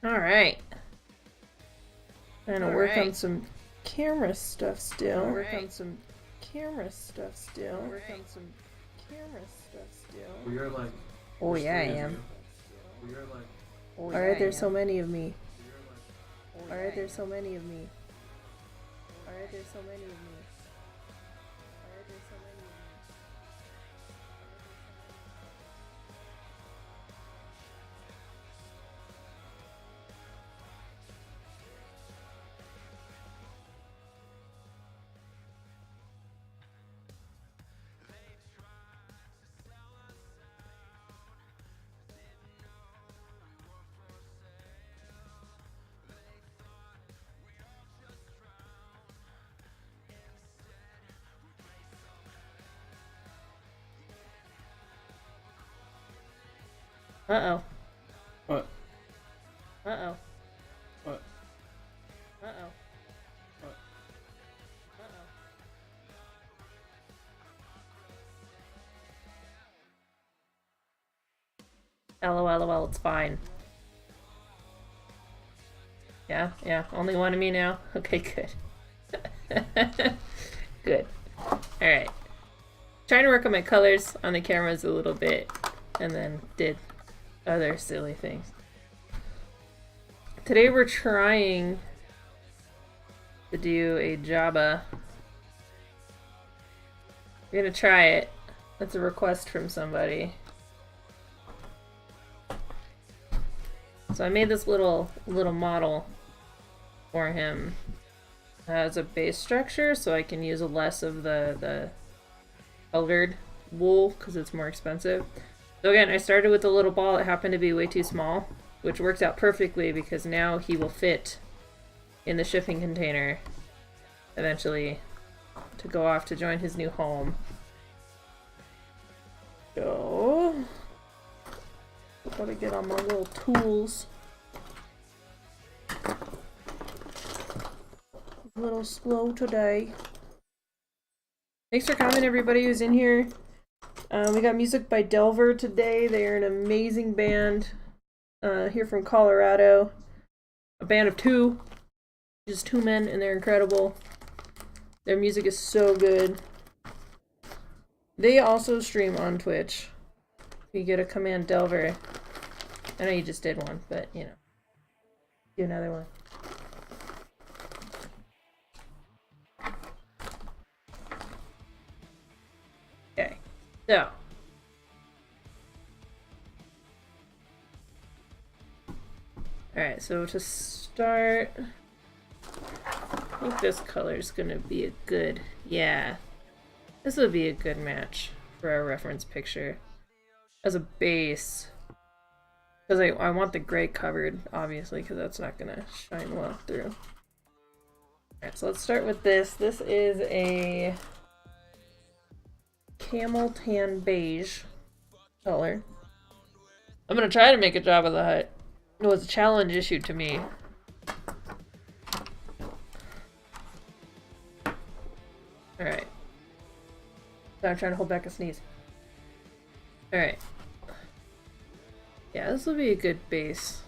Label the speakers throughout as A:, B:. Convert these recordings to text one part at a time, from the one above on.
A: Alright. Trying to work on some camera stuff still. Work on some camera stuff still. Work on some camera stuff still.
B: We are like.
A: Oh yeah, I am.
B: We are like.
A: Alright, there's so many of me. Alright, there's so many of me. Alright, there's so many of me. Alright, there's so many of me. Uh-oh.
B: What?
A: Uh-oh.
B: What?
A: Uh-oh.
B: What?
A: Uh-oh. LOL, it's fine. Yeah, only one of me now? Okay, good. Good. Alright. Trying to work on my colors on the cameras a little bit, and then did other silly things. Today we're trying to do a JABBA. We're gonna try it. That's a request from somebody. So I made this little model for him. It has a base structure, so I can use less of the colored wool because it's more expensive. So again, I started with a little ball. It happened to be way too small, which works out perfectly because now he will fit in the shipping container eventually to go off to join his new home. So, I've got to get on my little tools. A little slow today. Thanks for coming, everybody who's in here. We got music by Delver today. They are an amazing band here from Colorado. A band of two. Just two men, and they're incredible. Their music is so good. They also stream on Twitch. You get a command Delver. I know you just did one, but you know. Do another one. Okay, so. Alright, so to start, I think this color is gonna be a good, yeah. This would be a good match for our reference picture. As a base. Because I want the gray covered, obviously, because that's not gonna shine well through. Alright, so let's start with this. This is a camel tan beige color. I'm gonna try to make a job of the Hutt. It was a challenge issue to me. Alright. So I'm trying to hold back a sneeze. Alright. Yeah, this will be a good base.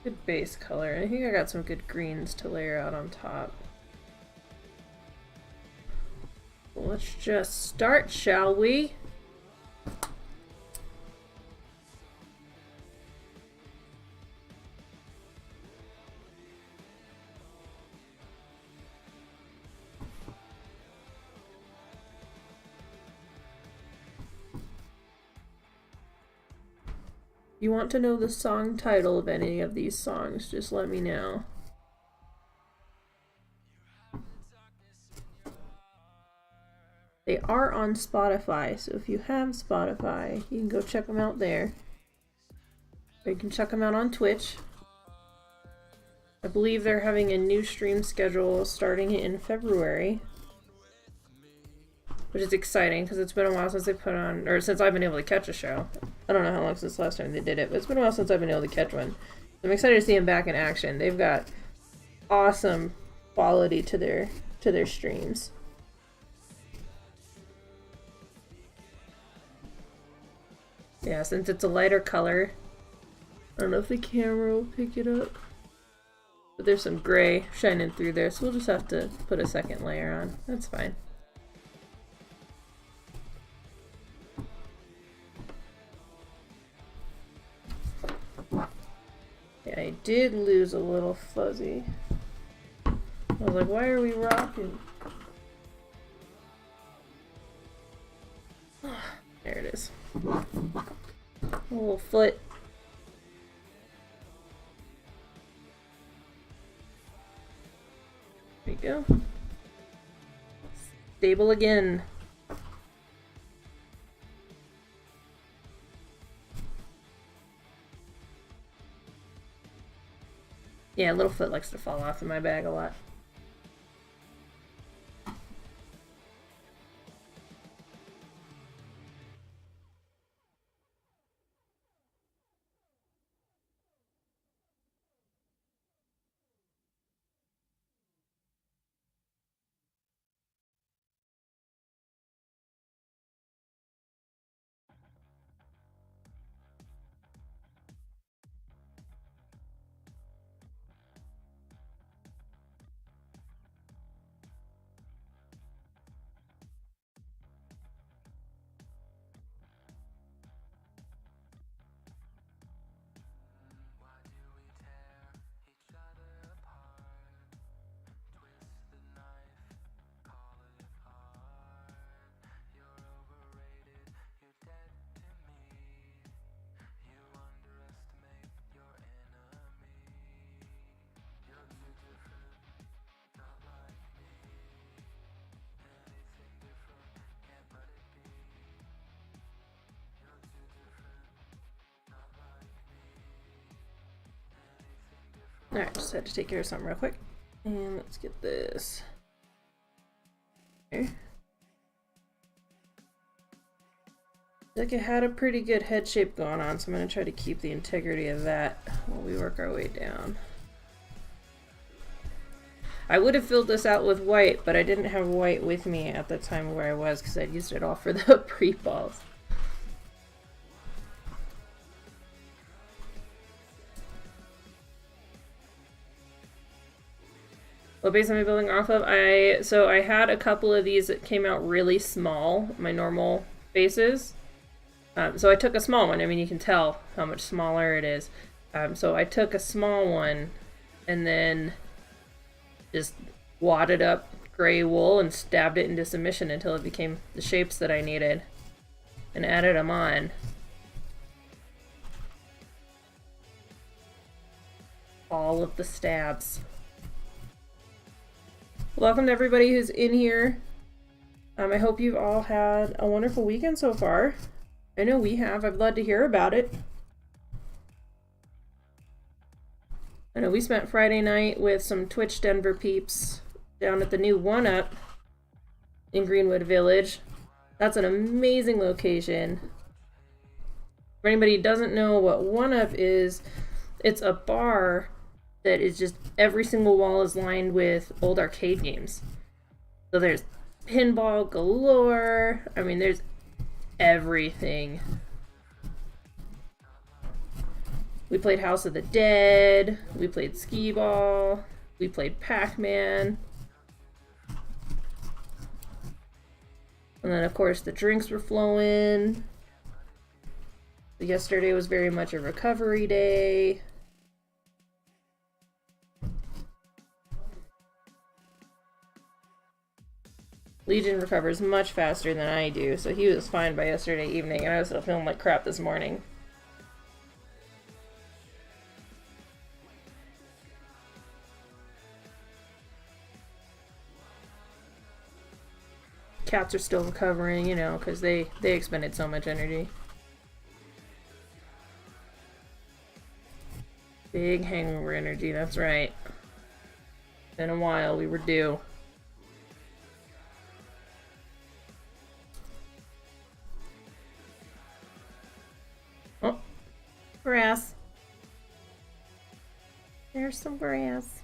A: Good base color. I think I got some good greens to layer out on top. Well, let's just start, shall we? If you want to know the song title of any of these songs, just let me know. They are on Spotify, so if you have Spotify, you can go check them out there. Or you can check them out on Twitch. I believe they're having a new stream schedule starting in February. Which is exciting, because it's been a while since they put on, or since I've been able to catch a show. I don't know how long since the last time they did it, but it's been a while since I've been able to catch one. I'm excited to see them back in action. They've got awesome quality to their streams. Yeah, since it's a lighter color, I don't know if the camera will pick it up. But there's some gray shining through there, so we'll just have to put a second layer on. That's fine. Yeah, I did lose a little fuzzy. I was like, why are we rocking? There it is. A little foot. There you go. Stable again. Yeah, Littlefoot likes to fall off in my bag a lot. Alright, just had to take care of something real quick. And let's get this. Here. Like it had a pretty good head shape going on, so I'm going to try to keep the integrity of that while we work our way down. I would have filled this out with white, but I didn't have white with me at the time where I was because I'd used it all for the pre-balls. What base am I building off of? So I had a couple of these that came out really small, my normal bases. So I took a small one. I mean, you can tell how much smaller it is. So I took a small one and then just wadded up gray wool and stabbed it into submission until it became the shapes that I needed and added them on. All of the stabs. Welcome to everybody who's in here. I hope you've all had a wonderful weekend so far. I know we have. I'd love to hear about it. I know we spent Friday night with some Twitch Denver peeps down at the new 1-Up in Greenwood Village. That's an amazing location. For anybody who doesn't know what 1-Up is, it's a bar that is just every single wall is lined with old arcade games. So there's pinball galore. I mean, there's everything. We played House of the Dead. We played Skee-Ball. We played Pac-Man. And then, of course, the drinks were flowing. Yesterday was very much a recovery day. Legion recovers much faster than I do, so he was fine by yesterday evening, and I was still feeling like crap this morning. Cats are still recovering, you know, because they expended so much energy. Big hangover energy, that's right. Been a while, we were due. Oh, grass. There's some grass.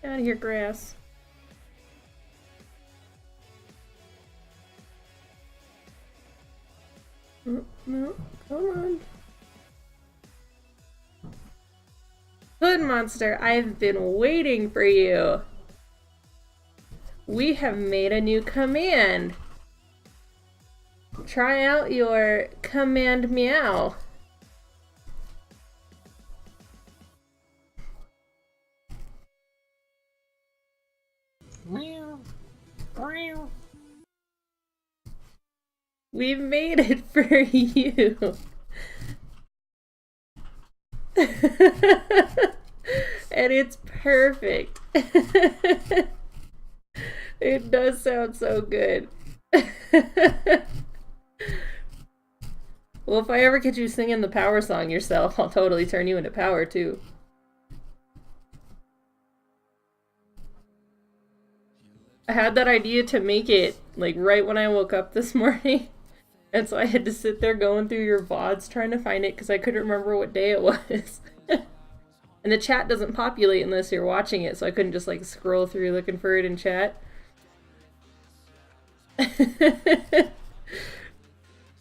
A: Get out of here, grass. No, come on. Hood Monster, I've been waiting for you. We have made a new command. Try out your command meow.
B: Meow. Meow.
A: We've made it for you. And it's perfect. It does sound so good. Well, if I ever get you singing the power song yourself, I'll totally turn you into power too. I had that idea to make it like right when I woke up this morning. And so I had to sit there going through your VODs trying to find it because I couldn't remember what day it was. And the chat doesn't populate unless you're watching it, so I couldn't just like scroll through looking for it in chat.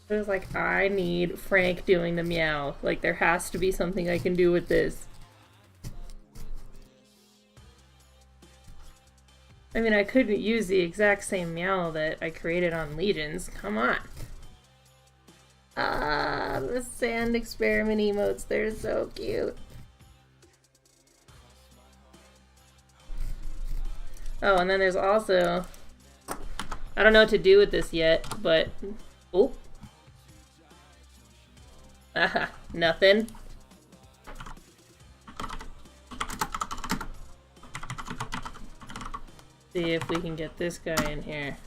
A: It was like, I need Frank doing the meow. Like, there has to be something I can do with this. I mean, I couldn't use the exact same meow that I created on Legions. Come on. Ah, the sand experiment emotes. They're so cute. Oh, and then there's also... I don't know what to do with this yet, but... Oh. Aha, nothing. See if we can get this guy in here.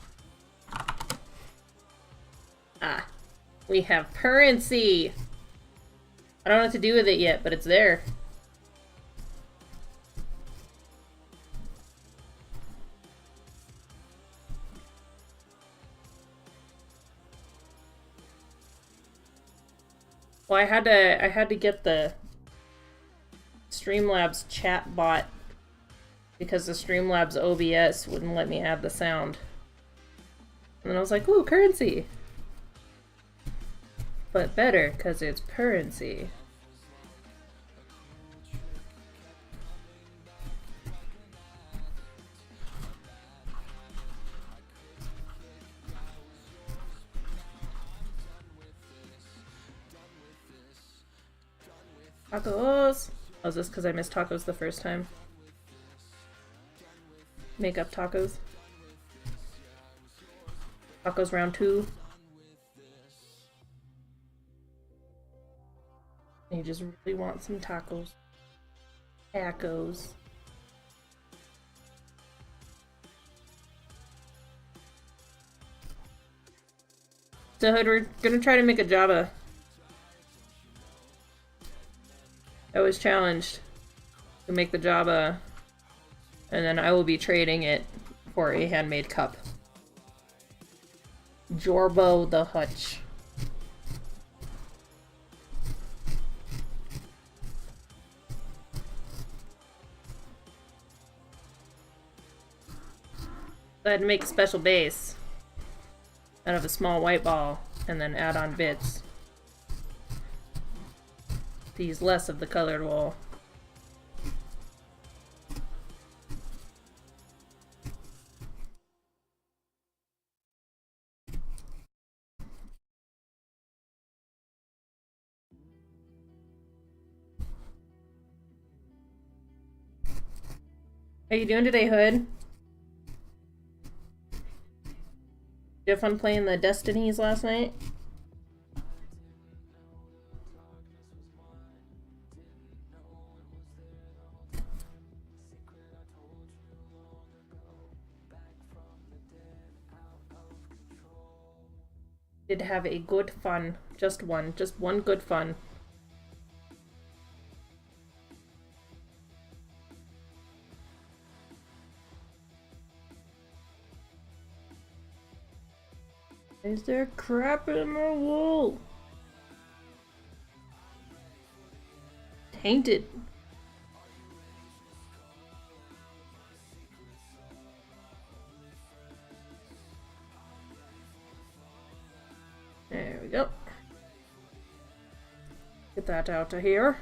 A: Ah, we have currency. I don't know what to do with it yet, but it's there. Well, I had to get the Streamlabs chat bot because the Streamlabs OBS wouldn't let me add the sound. And then I was like, ooh, currency! But better, because it's currency. Tacos! Oh, is this because I missed tacos the first time? Make up tacos. Tacos round 2. You just really want some tacos. Tacos. So Hood, we're gonna try to make a JABBA. I was challenged to make the JABBA, and then I will be trading it for a handmade cup. Jorbo the Hutch. So I had to make a special base out of a small white ball, and then add on bits. To use less of the colored wool. How you doing today, Hood? Did you have fun playing the Destinies last night? Did have a good fun. Just one good fun. Is there crap in my wool? Tainted. There we go. Get that out of here.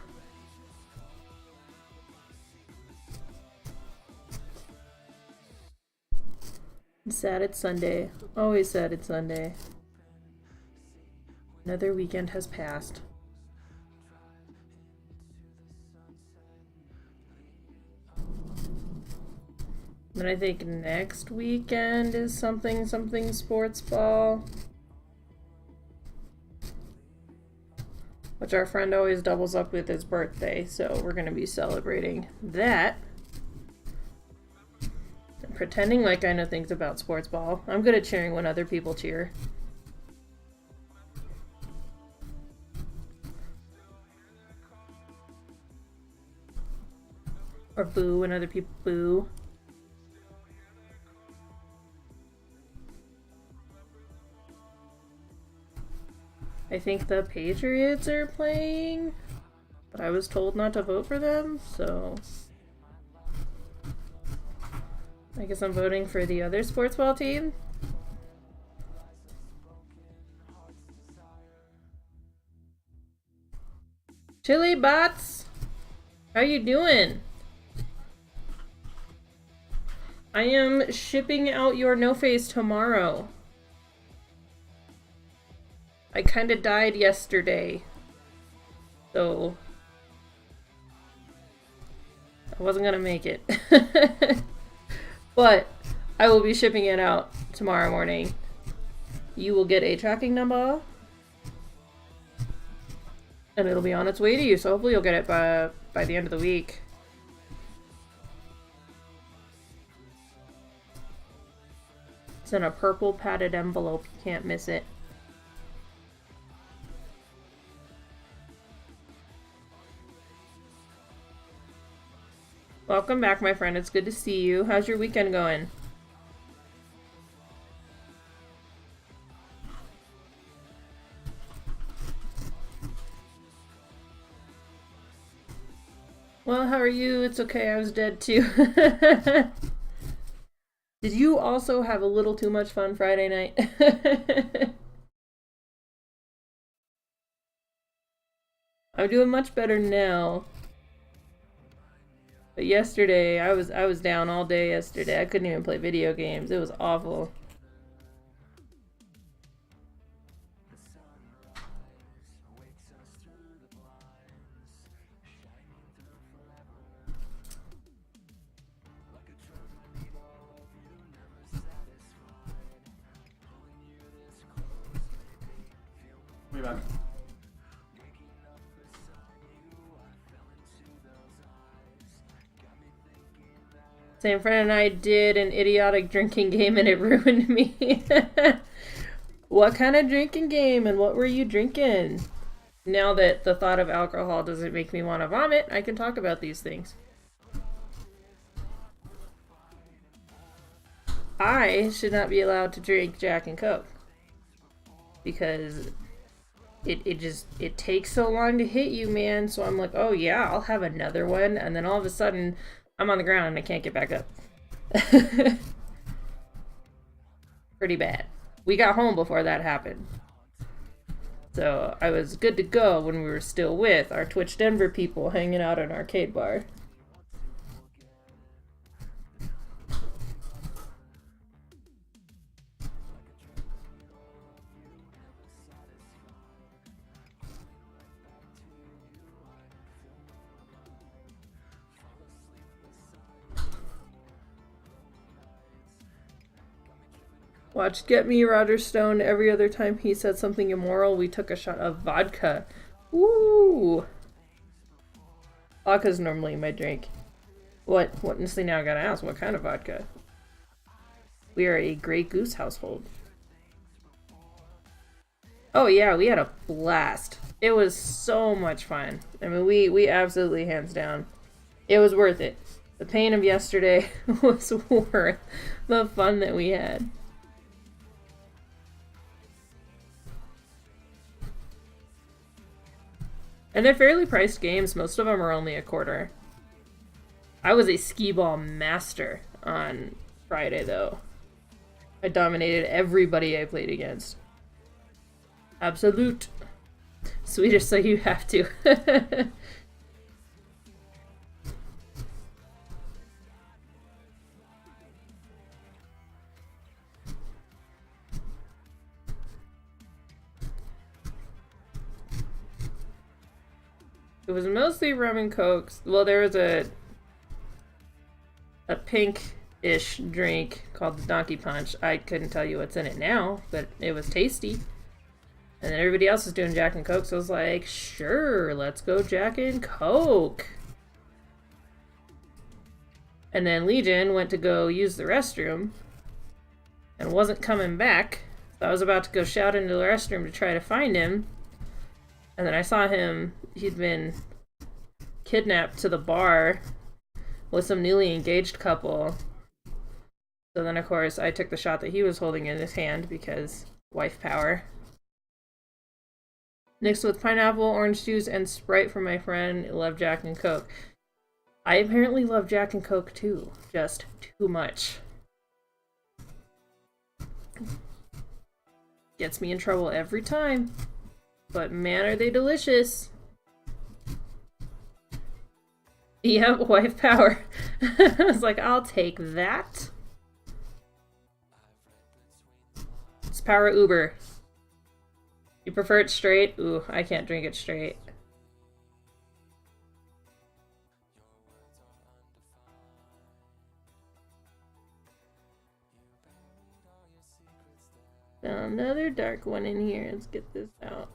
A: I'm sad it's Sunday. Always sad it's Sunday. Another weekend has passed. Then I think next weekend is something sports ball. Which our friend always doubles up with his birthday, so we're gonna be celebrating that. And pretending like I know things about sports ball. I'm good at cheering when other people cheer. Or boo when other people boo. I think the Patriots are playing, but I was told not to vote for them, so I guess I'm voting for the other sports ball team. Chili Bots, how you doing? I am shipping out your No Face tomorrow. I kind of died yesterday, so I wasn't gonna make it. But I will be shipping it out tomorrow morning. You will get a tracking number, and it'll be on its way to you, so hopefully you'll get it by the end of the week. It's in a purple padded envelope. You can't miss it. Welcome back, my friend. It's good to see you. How's your weekend going? Well, how are you? It's okay. I was dead too. Did you also have a little too much fun Friday night? I'm doing much better now. But yesterday, I was down all day yesterday. I couldn't even play video games. It was awful.
C: Way back.
A: Same friend and I did an idiotic drinking game and it ruined me. What kind of drinking game and what were you drinking? Now that the thought of alcohol doesn't make me want to vomit, I can talk about these things. I should not be allowed to drink Jack and Coke because it takes so long to hit you, man. So I'm like, oh yeah, I'll have another one, and then all of a sudden I'm on the ground and I can't get back up. Pretty bad. We got home before that happened. So I was good to go when we were still with our Twitch Denver people hanging out at an arcade bar. Watched Get Me, Roger Stone. Every other time he said something immoral, we took a shot of vodka. Ooh. Vodka's normally my drink. What? See, now I gotta ask, what kind of vodka? We are a Grey Goose household. Oh yeah, we had a blast. It was so much fun. I mean, we absolutely, hands down, it was worth it. The pain of yesterday was worth the fun that we had. And they're fairly priced games. Most of them are only $0.25. I was a skee ball master on Friday, though. I dominated everybody I played against. Absolute. Swedish, so you have to. It was mostly rum and cokes. Well, there was a pink-ish drink called the Donkey Punch. I couldn't tell you what's in it now, but it was tasty. And then everybody else was doing Jack and Coke, so I was like, sure, let's go Jack and Coke. And then Legion went to go use the restroom and wasn't coming back. So I was about to go shout into the restroom to try to find him. And then I saw him, he'd been kidnapped to the bar with some newly engaged couple. So then, of course, I took the shot that he was holding in his hand because wife power. Mixed with pineapple, orange juice, and Sprite from my friend. Love Jack and Coke. I apparently love Jack and Coke too. Just too much. Gets me in trouble every time. But man, are they delicious. Yep, wife power. I was like, I'll take that. It's power Uber. You prefer it straight? Ooh, I can't drink it straight. Another dark one in here. Let's get this out.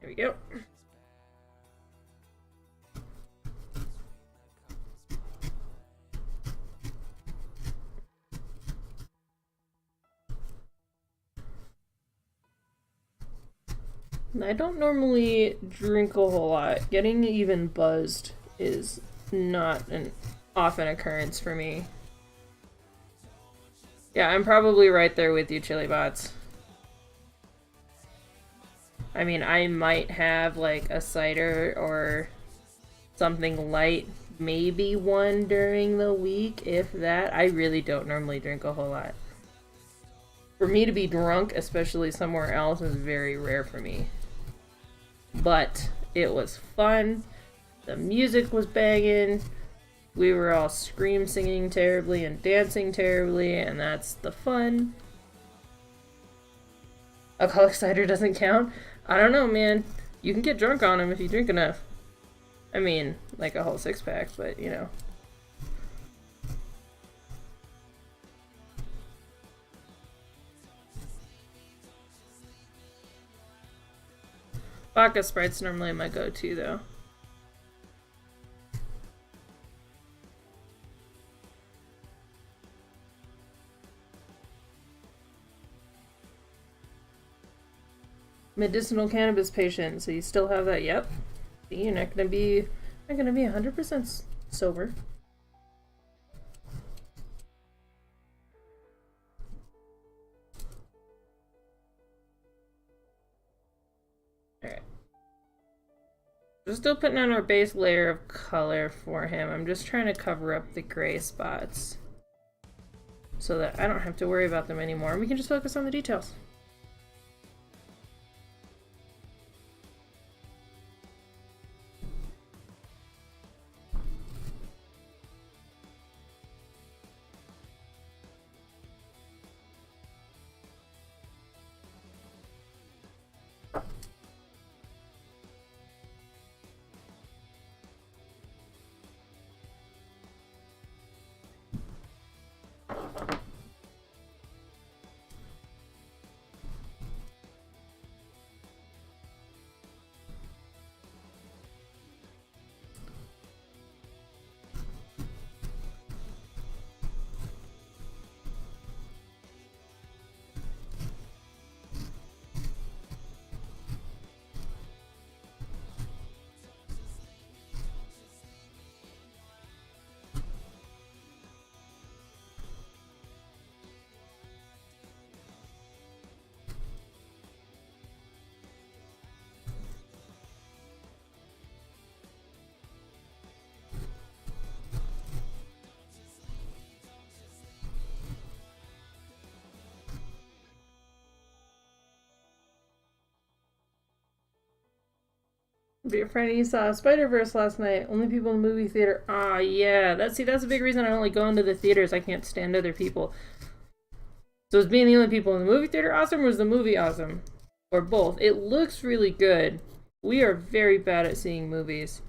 A: There we go. I don't normally drink a whole lot. Getting even buzzed is not an often occurrence for me. Yeah, I'm probably right there with you, Chili Bots. I mean, I might have like a cider or something light, maybe one during the week, if that. I really don't normally drink a whole lot. For me to be drunk, especially somewhere else, is very rare for me. But it was fun. The music was banging. We were all scream singing terribly and dancing terribly, and that's the fun. Alcoholic cider doesn't count? I don't know, man. You can get drunk on them if you drink enough. I mean, like a whole 6-pack, but you know. Vodka Sprite's normally my go-to, though. Medicinal cannabis patient, so you still have that? Yep. See, you're not gonna be 100% sober. Alright. We're still putting on our base layer of color for him. I'm just trying to cover up the gray spots so that I don't have to worry about them anymore. We can just focus on the details. Dear friend, you saw Spider-Verse last night. Only people in the movie theater. Ah, yeah. That's a big reason I don't like going to the theaters. I can't stand other people. So is being the only people in the movie theater awesome, or is the movie awesome? or both. It looks really good. We are very bad at seeing movies.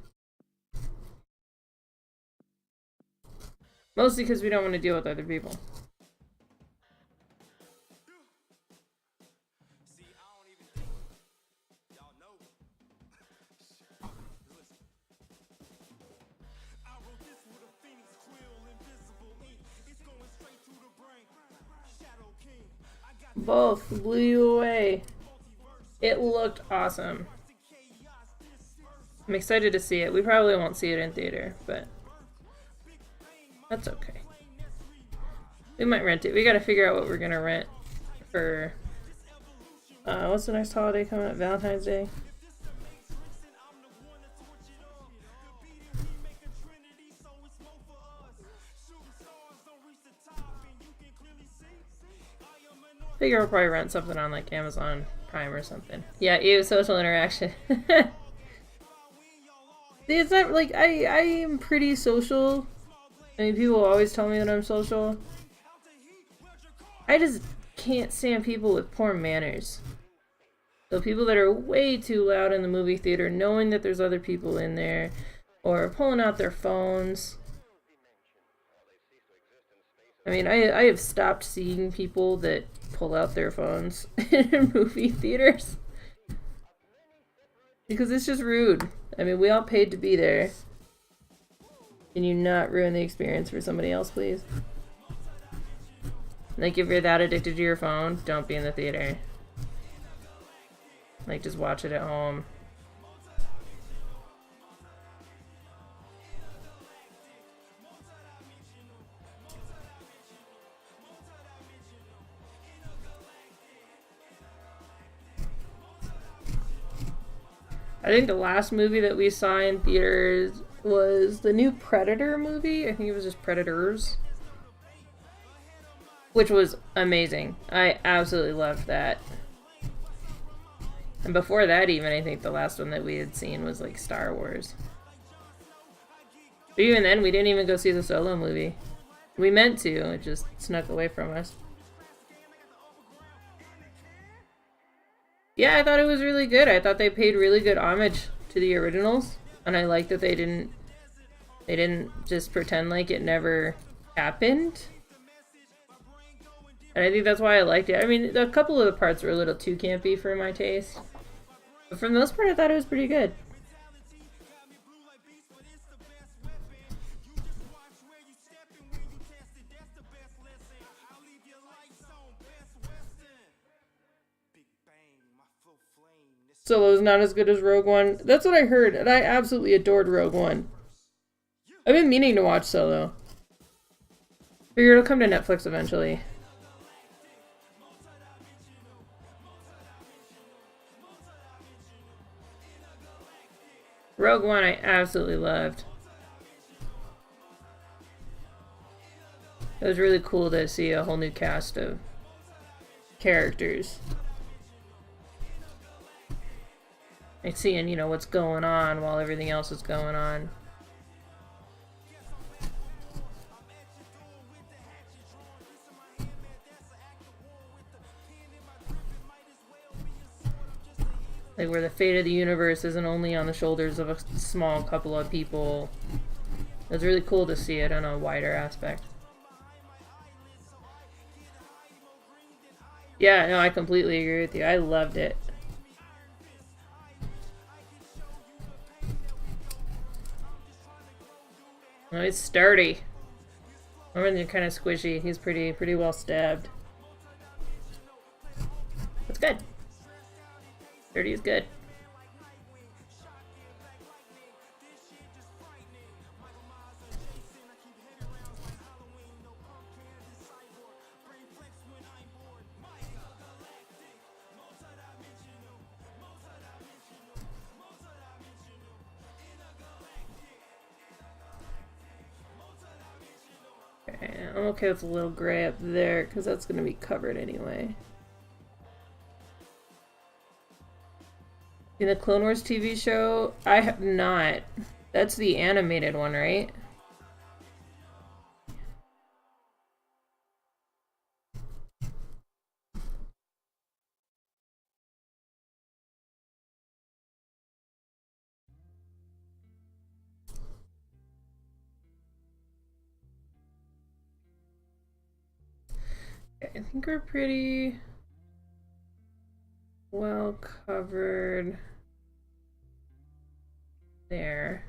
A: Mostly because we don't want to deal with other people. Both blew you away. It looked awesome. I'm excited to see it. We probably won't see it in theater, but that's okay. We might rent it. We gotta figure out what we're gonna rent for what's the next holiday coming up? Valentine's Day. Figure we'll probably rent something on like Amazon Prime or something. Yeah, ew, social interaction. It's not like I am pretty social. I mean, people always tell me that I'm social. I just can't stand people with poor manners. So people that are way too loud in the movie theater, knowing that there's other people in there, or pulling out their phones. I mean, I have stopped seeing people that pull out their phones in movie theaters. Because it's just rude. I mean, we all paid to be there. Can you not ruin the experience for somebody else, please? Like, if you're that addicted to your phone, don't be in the theater. Like, just watch it at home. I think the last movie that we saw in theaters was the new Predator movie. I think it was just Predators. Which was amazing. I absolutely loved that. And before that even, I think the last one that we had seen was like Star Wars. But even then, we didn't even go see the Solo movie. We meant to, it just snuck away from us. Yeah, I thought it was really good. I thought they paid really good homage to the originals. And I like that they didn't just pretend like it never happened. And I think that's why I liked it. I mean, a couple of the parts were a little too campy for my taste. But for the most part, I thought it was pretty good. Solo's not as good as Rogue One. That's what I heard, and I absolutely adored Rogue One. I've been meaning to watch Solo. Figure it'll come to Netflix eventually. Rogue One I absolutely loved. It was really cool to see a whole new cast of characters. Like seeing, you know, what's going on while everything else is going on. Like where the fate of the universe isn't only on the shoulders of a small couple of people. It was really cool to see it on a wider aspect. Yeah, no, I completely agree with you. I loved it. Oh, he's sturdy. Norman's kind of squishy. He's pretty well stabbed. That's good. Sturdy is good. Okay, I'm okay with a little gray up there because that's going to be covered anyway. In the Clone Wars TV show, I have not. That's the animated one, right? I think we're pretty well covered there.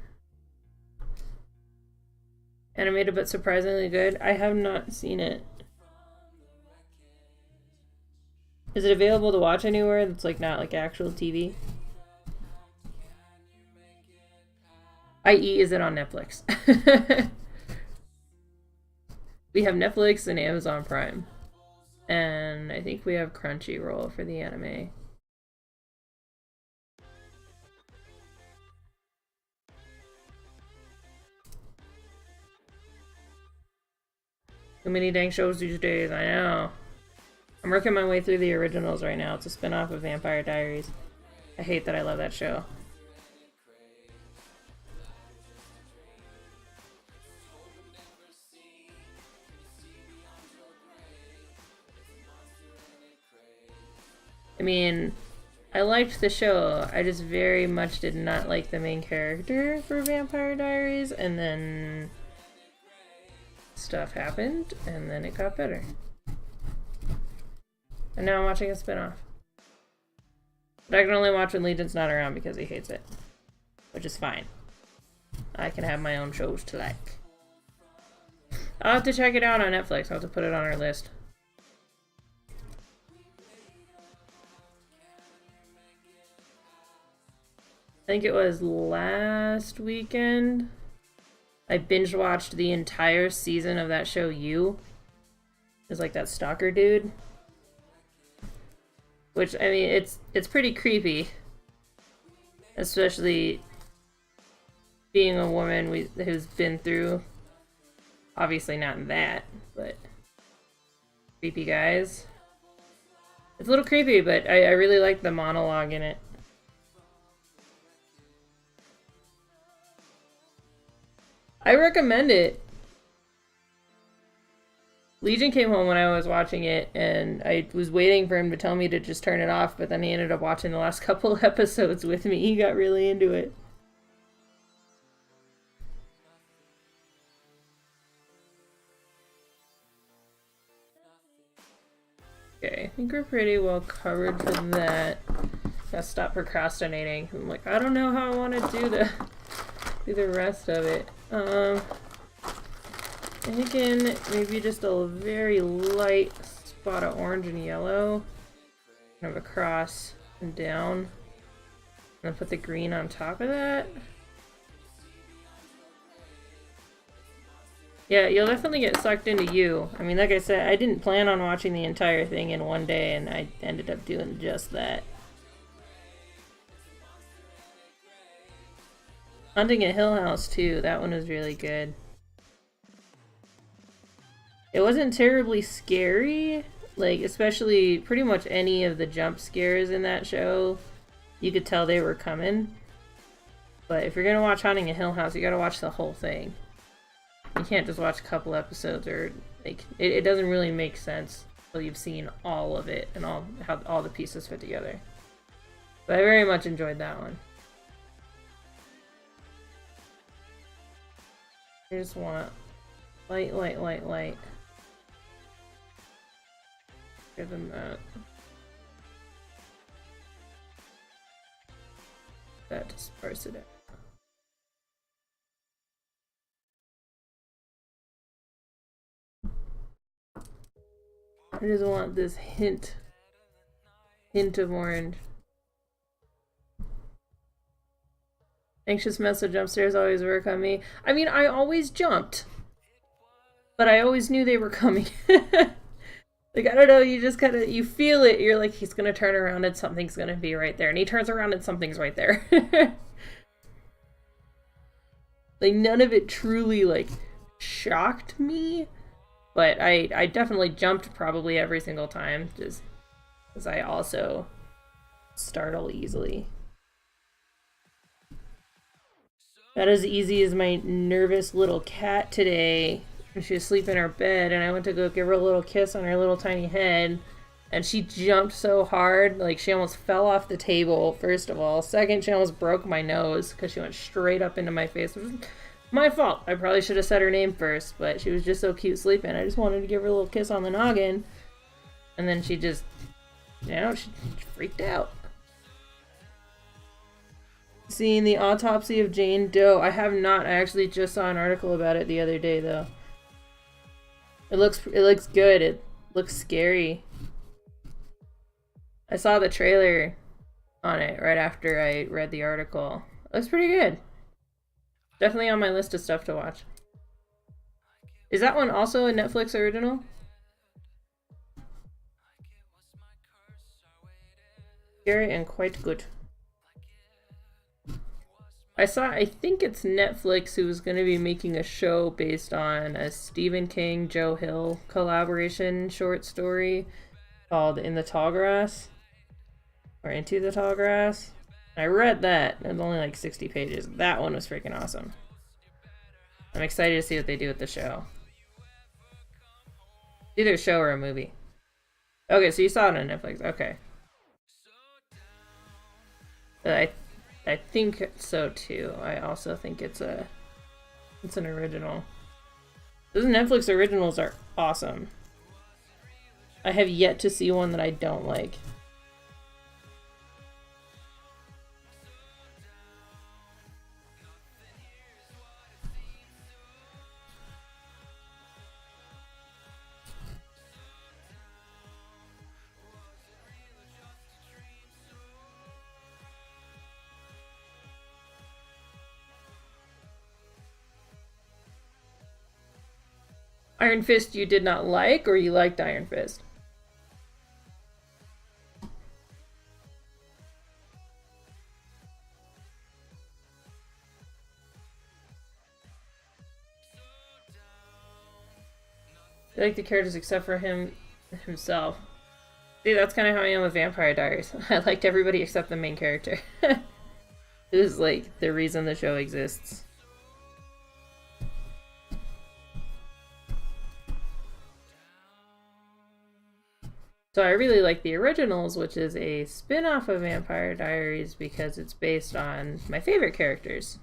A: Animated but surprisingly good. I have not seen it. Is it available to watch anywhere that's like not like actual TV? i.e., is it on Netflix? We have Netflix and Amazon Prime. And I think we have Crunchyroll for the anime. Too many dang shows these days, I know. I'm working my way through the originals right now. It's a spin-off of Vampire Diaries. I hate that I love that show. I mean, I liked the show. I just very much did not like the main character for Vampire Diaries, and then stuff happened, and then it got better. And now I'm watching a spinoff. But I can only watch when Legion's not around because he hates it. Which is fine. I can have my own shows to like. I'll have to check it out on Netflix. I'll have to put it on our list. I think it was last weekend. I binge watched the entire season of that show, You. It's like that stalker dude. Which, I mean, it's pretty creepy. Especially being a woman who's been through, obviously not that, but creepy guys. It's a little creepy, but I really like the monologue in it. I recommend it. Legion came home when I was watching it, and I was waiting for him to tell me to just turn it off, but then he ended up watching the last couple of episodes with me. He got really into it. Okay, I think we're pretty well covered for that. Gotta stop procrastinating. I'm like, I don't know how I want to do the rest of it. Thinking maybe just a very light spot of orange and yellow, kind of across and down, and then put the green on top of that. Yeah, you'll definitely get sucked into You. I mean, like I said, I didn't plan on watching the entire thing in one day, and I ended up doing just that. Hunting at Hill House, too. That one was really good. It wasn't terribly scary. Like, especially pretty much any of the jump scares in that show, you could tell they were coming. But if you're gonna watch Hunting at Hill House, you gotta watch the whole thing. You can't just watch a couple episodes, or like it doesn't really make sense until you've seen all of it and how all the pieces fit together. But I very much enjoyed that one. I just want light, light, light, light. Give them that. That to sparse it out. I just want this hint of orange. Anxious message upstairs always work on me. I mean, I always jumped, but I always knew they were coming. Like, I don't know, you just kind of, you feel it. You're like, he's gonna turn around and something's gonna be right there. And he turns around and something's right there. Like, none of it truly, like, shocked me. But I definitely jumped probably every single time, just because I also startle easily. Not as easy as my nervous little cat today. She was asleep in her bed, and I went to go give her a little kiss on her little tiny head, and she jumped so hard, like she almost fell off the table, first of all. Second, she almost broke my nose because she went straight up into my face, which was my fault. I probably should have said her name first, but she was just so cute sleeping. I just wanted to give her a little kiss on the noggin, And then she just, she freaked out. Seeing the autopsy of Jane Doe. I have not. I actually just saw an article about it the other day, though. It looks good. It looks scary. I saw the trailer on it right after I read the article. It looks pretty good. Definitely on my list of stuff to watch. Is that one also a Netflix original? Scary and quite good. I think it's Netflix who was going to be making a show based on a Stephen King, Joe Hill collaboration short story called In the Tall Grass. Or Into the Tall Grass. I read that. It was only like 60 pages. That one was freaking awesome. I'm excited to see what they do with the show. Either a show or a movie. Okay, so you saw it on Netflix. Okay. But I think so too. I also think it's an original. Those Netflix originals are awesome. I have yet to see one that I don't like. Iron Fist you did not like, or you liked Iron Fist? I like the characters except for himself. See, that's kind of how I am with Vampire Diaries. I liked everybody except the main character. It is like the reason the show exists. So I really like the originals, which is a spin-off of Vampire Diaries because it's based on my favorite characters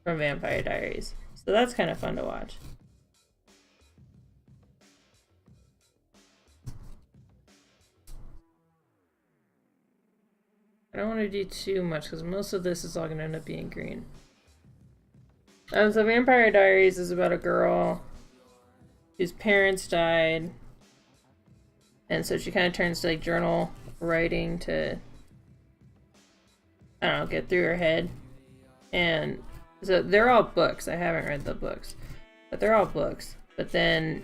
A: from Vampire Diaries. So that's kind of fun to watch. I don't want to do too much because most of this is all going to end up being green. So Vampire Diaries is about a girl whose parents died. And so she kind of turns to like journal writing to, I don't know, get through her head. And so they're all books. I haven't read the books, but they're all books. But then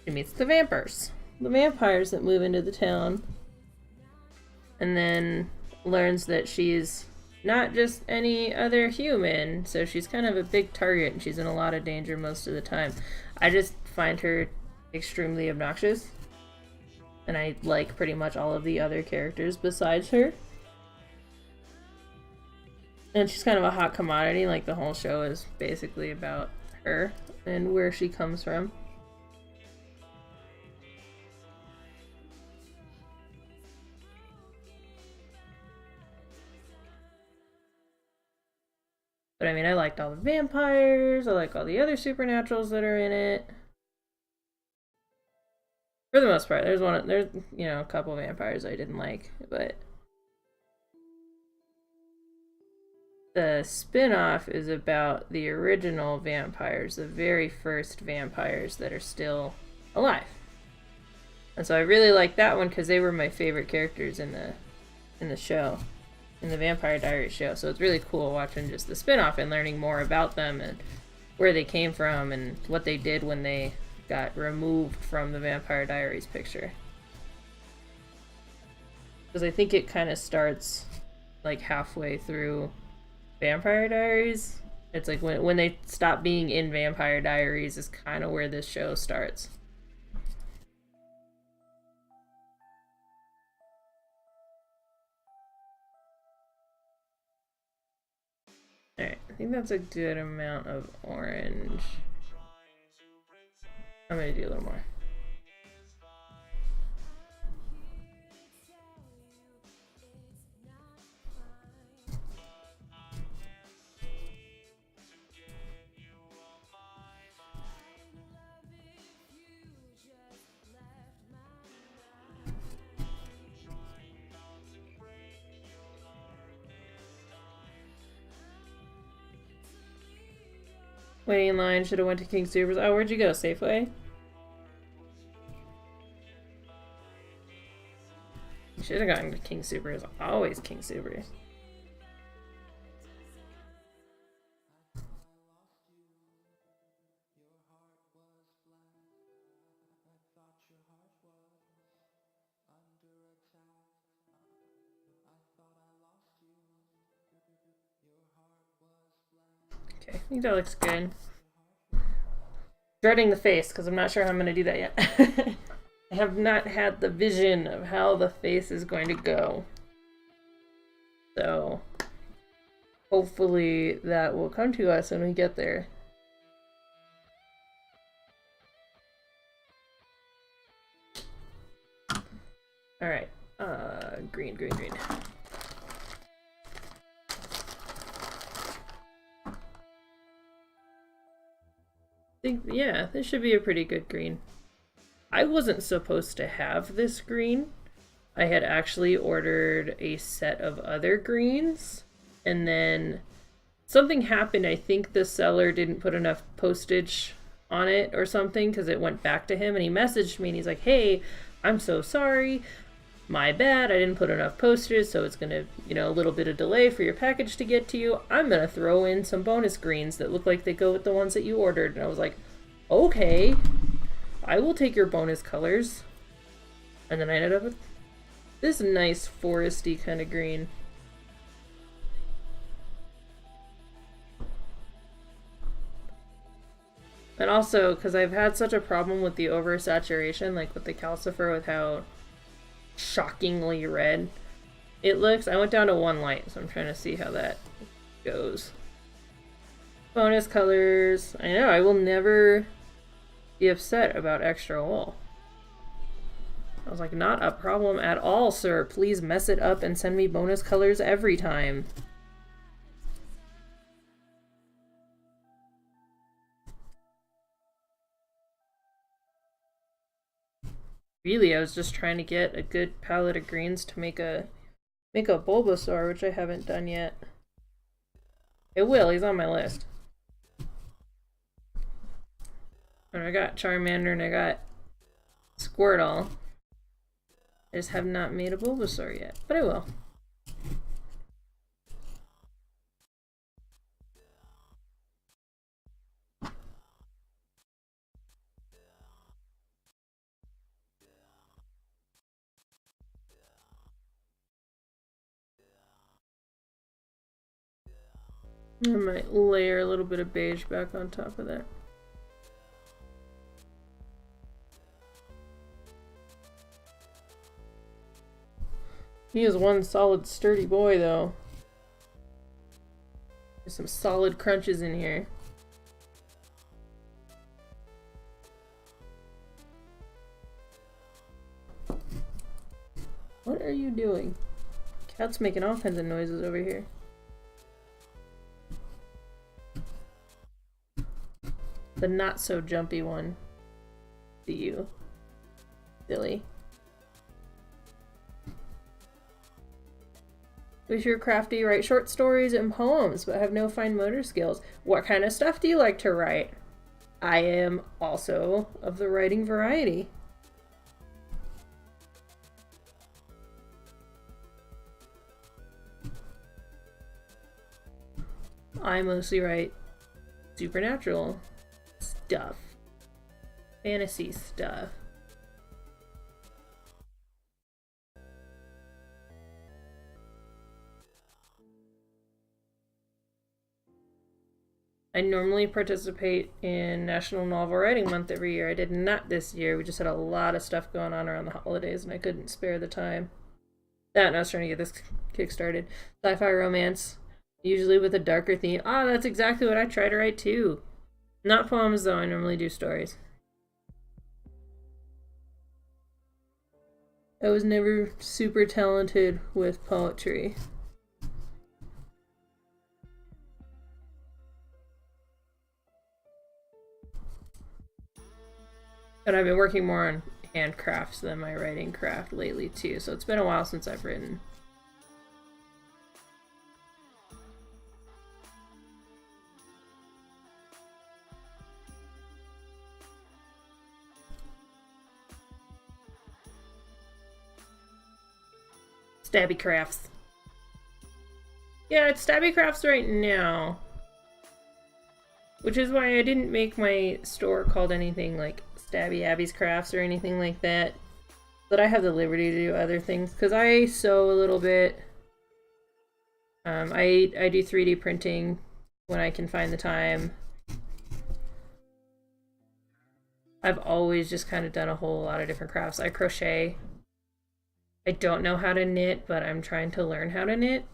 A: she meets the vampires. The vampires that move into the town. And then learns that she's not just any other human. So she's kind of a big target and she's in a lot of danger most of the time. I just find her extremely obnoxious. And I like pretty much all of the other characters besides her. And she's kind of a hot commodity, like the whole show is basically about her and where she comes from. But I mean, I liked all the vampires, I like all the other supernaturals that are in it. For the most part, there's a couple vampires I didn't like, but the spin-off is about the original vampires, the very first vampires that are still alive. And so I really like that one because they were my favorite characters in the show, in the Vampire Diaries show. So it's really cool watching just the spin-off and learning more about them and where they came from and what they did when they got removed from the Vampire Diaries picture. Because I think it kind of starts like halfway through Vampire Diaries. It's like when they stop being in Vampire Diaries is kind of where this show starts. Alright, I think that's a good amount of orange. I'm gonna do a little more. Waiting in line, should have went to King Supers. Oh, where'd you go? Safeway? Should have gotten to King Supers. Always King Supers. Okay, I think that looks good. Dreading the face, because I'm not sure how I'm going to do that yet. I have not had the vision of how the face is going to go. So, hopefully that will come to us when we get there. Alright, green, green, green. Yeah, this should be a pretty good green. I wasn't supposed to have this green. I had actually ordered a set of other greens, and then something happened. I think the seller didn't put enough postage on it or something, because it went back to him, and he messaged me and he's like, hey, I'm so sorry. My bad, I didn't put enough postage, so it's gonna, you know, a little bit of delay for your package to get to you. I'm gonna throw in some bonus greens that look like they go with the ones that you ordered. And I was like, okay, I will take your bonus colors. And then I ended up with this nice foresty kind of green. And also, because I've had such a problem with the oversaturation, like with the calcifer, with how shockingly red it looks. I went down to 1 light, so I'm trying to see how that goes. Bonus colors. I know, I will never be upset about extra wool. I was like, not a problem at all, sir. Please mess it up and send me bonus colors every time. Really, I was just trying to get a good palette of greens to make a Bulbasaur, which I haven't done yet. It will, he's on my list. And I got Charmander and I got Squirtle. I just have not made a Bulbasaur yet, but I will. I might layer a little bit of beige back on top of that. He is one solid sturdy boy though. There's some solid crunches in here. What are you doing? Cat's making all kinds of noises over here. The not so jumpy one. To you. Silly. Wish you're crafty, write short stories and poems, but have no fine motor skills. What kind of stuff do you like to write? I am also of the writing variety. I mostly write supernatural stuff. Fantasy stuff. I normally participate in National Novel Writing Month every year. I did not this year. We just had a lot of stuff going on around the holidays and I couldn't spare the time. That and I was trying to get this kick-started. Sci-fi romance, usually with a darker theme. Ah, that's exactly what I try to write too. Not poems though, I normally do stories. I was never super talented with poetry. But I've been working more on handcrafts than my writing craft lately too, so it's been a while since I've written. Stabby Crafts. Yeah, it's Stabby Crafts right now. Which is why I didn't make my store called anything like Stabby Abby's Crafts or anything like that. But I have the liberty to do other things because I sew a little bit. I do 3D printing when I can find the time. I've always just kind of done a whole lot of different crafts. I crochet. I don't know how to knit, but I'm trying to learn how to knit.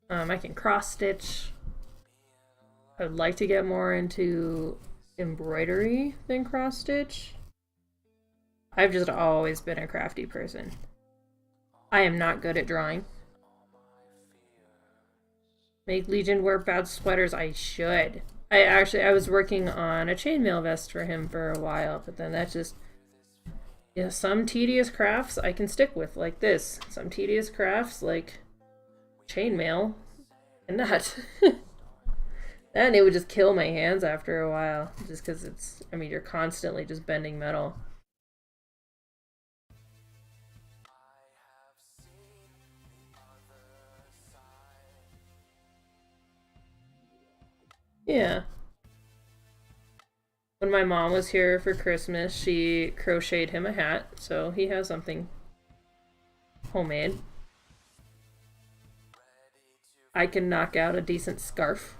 A: I can cross stitch. I would like to get more into embroidery than cross stitch. I've just always been a crafty person. I am not good at drawing. Make Legion wear bad sweaters. I should. I was working on a chainmail vest for him for a while, but then that just... Yeah, some tedious crafts I can stick with, like this. Some tedious crafts, like chainmail, and not. And it would just kill my hands after a while, just because it's, I mean, you're constantly just bending metal. Yeah. When my mom was here for Christmas, she crocheted him a hat, so he has something homemade. I can knock out a decent scarf.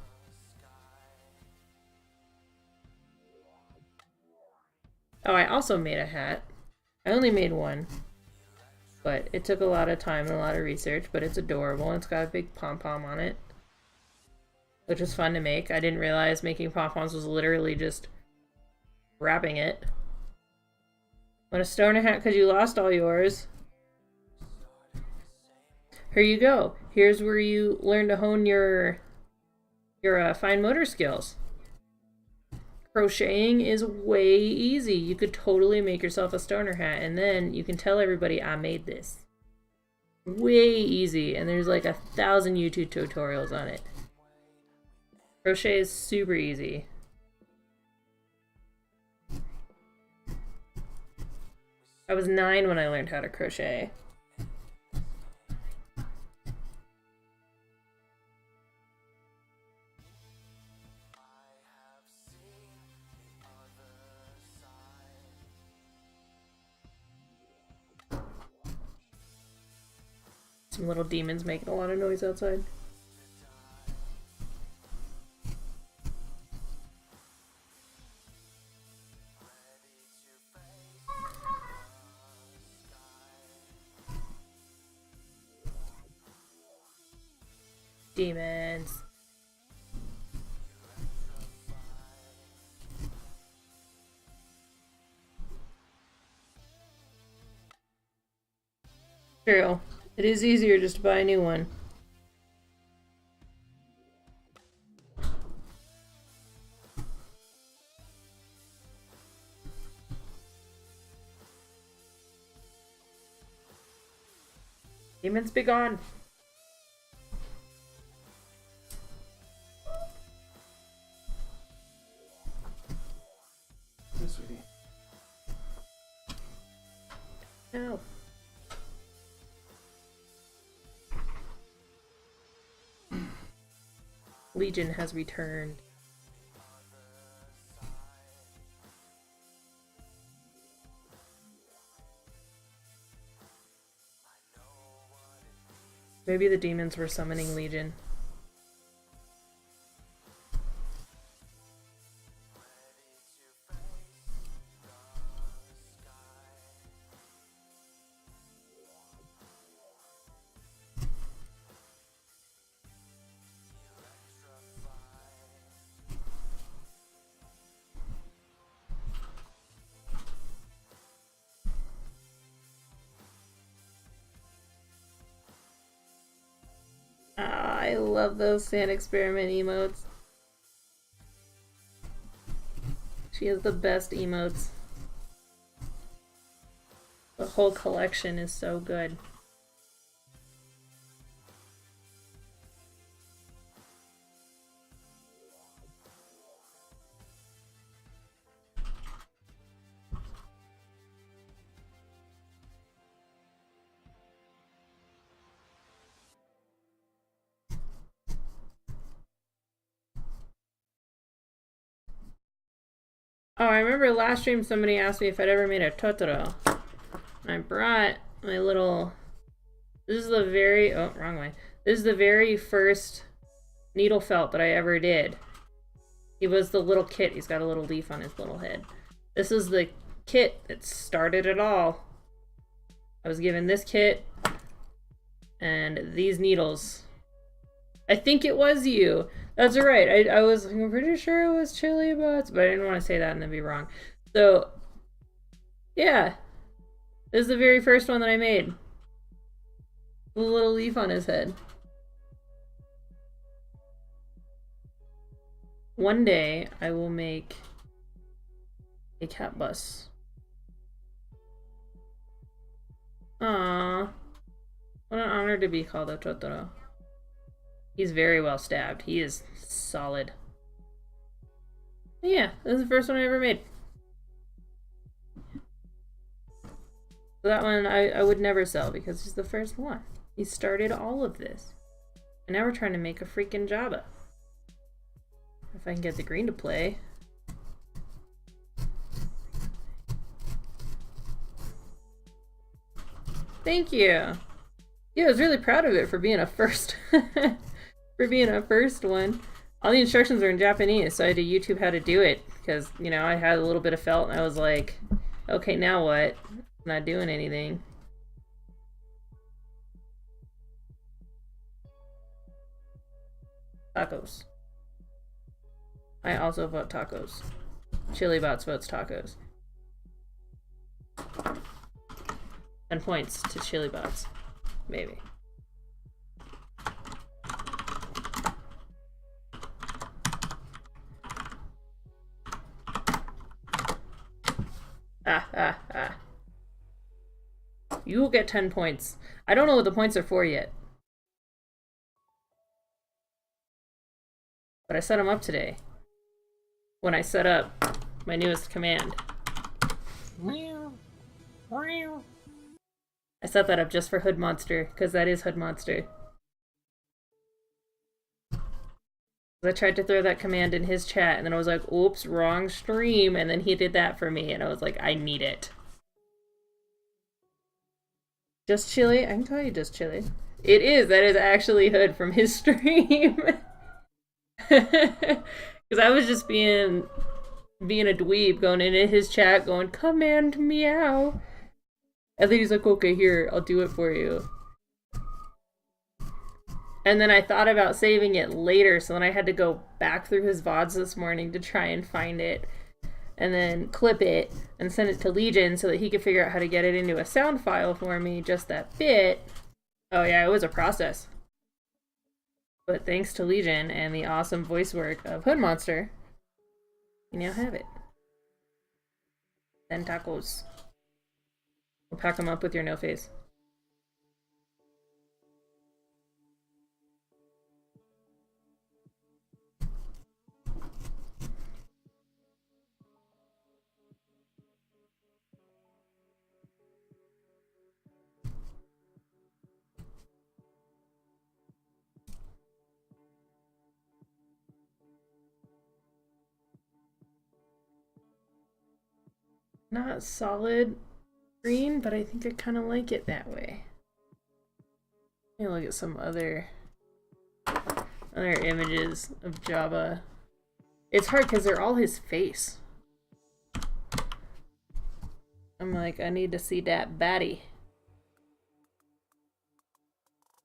A: Oh, I also made a hat. I only made one, but it took a lot of time and a lot of research, but it's adorable and it's got a big pom-pom on it, which was fun to make. I didn't realize making pom-poms was literally just wrapping it. Want a stoner hat because you lost all yours? Here you go. Here's where you learn to hone your fine motor skills. Crocheting is way easy. You could totally make yourself a stoner hat and then you can tell everybody I made this. Way easy, and there's like 1,000 YouTube tutorials on it. Crochet is super easy. I was 9 when I learned how to crochet. Some little demons making a lot of noise outside. Demons. True. It is easier just to buy a new one. Demons be gone.
C: Yes, sweetie.
A: No. Legion has returned. Maybe the demons were summoning Legion. I love those sand experiment emotes. She has the best emotes. The whole collection is so good. Oh, I remember last stream somebody asked me if I'd ever made a Totoro. And I brought my little... This is the very... Oh, wrong way. This is the very first needle felt that I ever did. He was the little kit. He's got a little leaf on his little head. This is the kit that started it all. I was given this kit and these needles. I think it was you. That's right. I was I'm pretty sure it was Chili Bots, but I didn't want to say that and then be wrong. So, yeah. This is the very first one that I made. The little leaf on his head. One day, I will make a cat bus. Aww. What an honor to be called a Totoro. He's very well stabbed. He is solid. Yeah, this is the first one I ever made. So that one I would never sell because he's the first one. He started all of this. And now we're trying to make a freaking JABBA. If I can get the green to play. Thank you. Yeah, I was really proud of it for being a first. For being a first one. All the instructions are in Japanese, so I had to YouTube how to do it. Because, you know, I had a little bit of felt and I was like, okay, now what? I'm not doing anything. Tacos. I also vote tacos. Chili Bots votes tacos. 10 points to Chili Bots. Maybe. You will get 10 points. I don't know what the points are for yet. But I set them up today. When I set up my newest command. I set that up just for Hood Monster, because that is Hood Monster. I tried to throw that command in his chat, and then I was like, oops, wrong stream, and then he did that for me, and I was like, I need it. Just Chili? I can call you Just Chili. It is, that is actually Hood from his stream. Because I was just being a dweeb, going into his chat, going, command meow. And then he's like, okay, here, I'll do it for you. And then I thought about saving it later, so then I had to go back through his VODs this morning to try and find it. And then clip it and send it to Legion so that he could figure out how to get it into a sound file for me, just that bit. Oh yeah, it was a process. But thanks to Legion and the awesome voice work of Hood Monster, we now have it. 10 tacos. We'll pack them up with your no face. Not solid green, but I think I kind of like it that way. Let me look at some other images of JABBA. It's hard because they're all his face. I'm like, I need to see that baddie.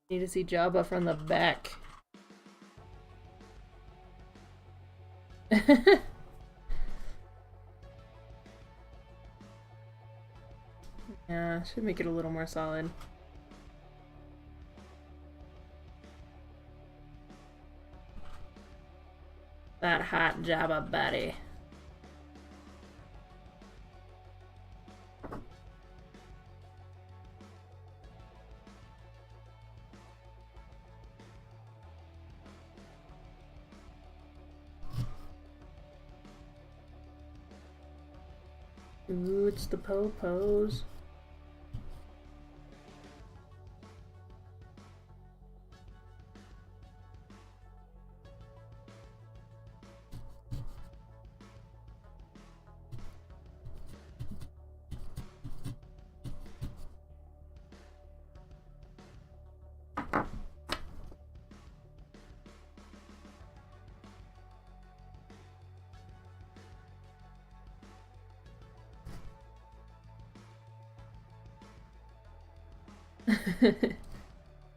A: Need to see JABBA from the back. Yeah, should make it a little more solid. That hot JABBA baddie. Ooh, it's the po-pos.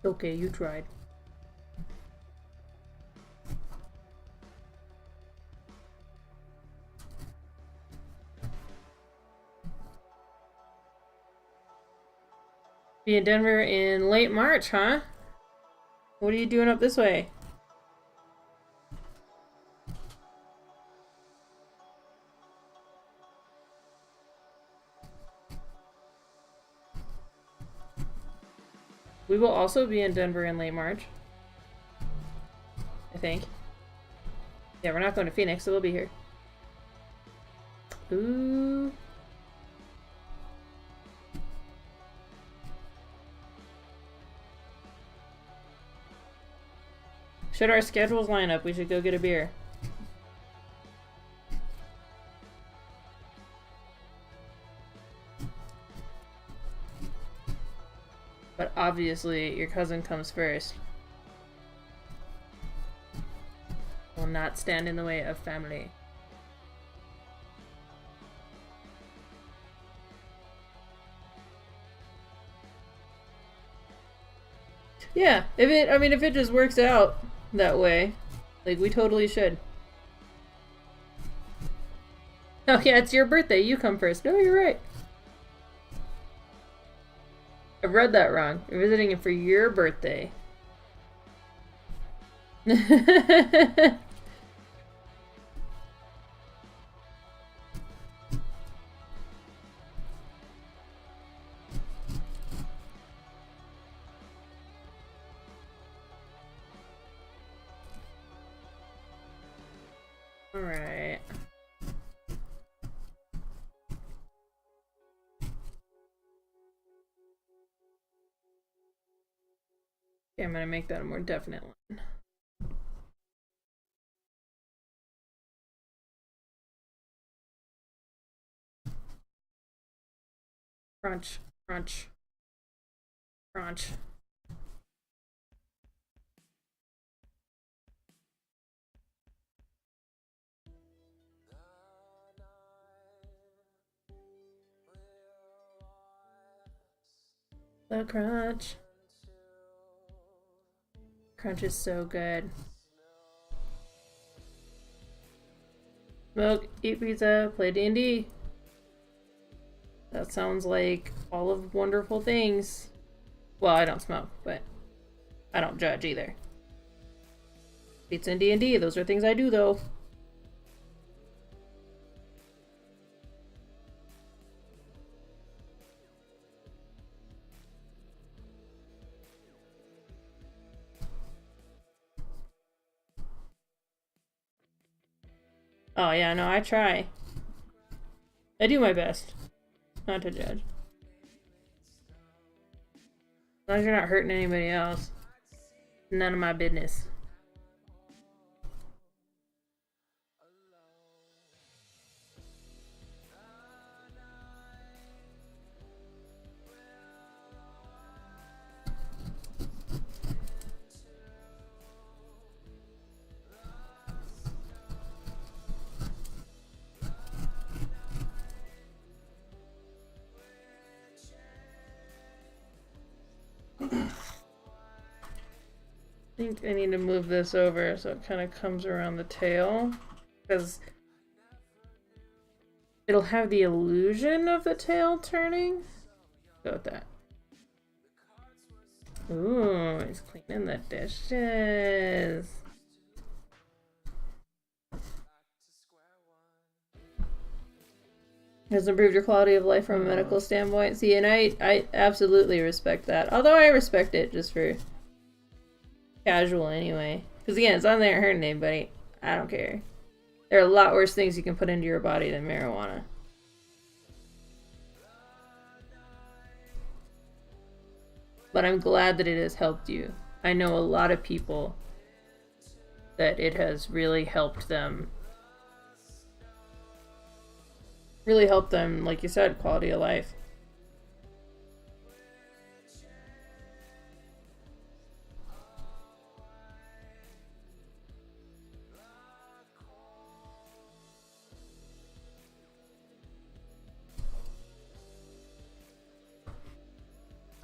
A: Okay, you tried. Be in Denver in late March, huh? What are you doing up this way? We will also be in Denver in late March. I think. Yeah, we're not going to Phoenix, so we'll be here. Ooh. Should our schedules line up, we should go get a beer. But obviously, your cousin comes first. Will not stand in the way of family. Yeah, if it just works out that way, like, we totally should. Oh yeah, it's your birthday, you come first. No, you're right. I read that wrong. You're visiting him for your birthday. Alright. Okay, I'm gonna make that a more definite line. Crunch, crunch, crunch. The crunch. Crunch is so good. Smoke, eat pizza, play D&D. That sounds like all of wonderful things. Well, I don't smoke, but I don't judge either. Pizza and D&D, those are things I do though. Oh yeah, no, I try. I do my best not to judge. As long as you're not hurting anybody else. None of my business. I think I need to move this over so it kind of comes around the tail, because it'll have the illusion of the tail turning. Go with that. Ooh, he's cleaning the dishes. Has improved your quality of life from a medical standpoint. See, and I absolutely respect that. Although I respect it just for casual anyway. Because again, it's not there hurting anybody. I don't care. There are a lot worse things you can put into your body than marijuana. But I'm glad that it has helped you. I know a lot of people that it has really helped them. Really helped them, like you said, quality of life.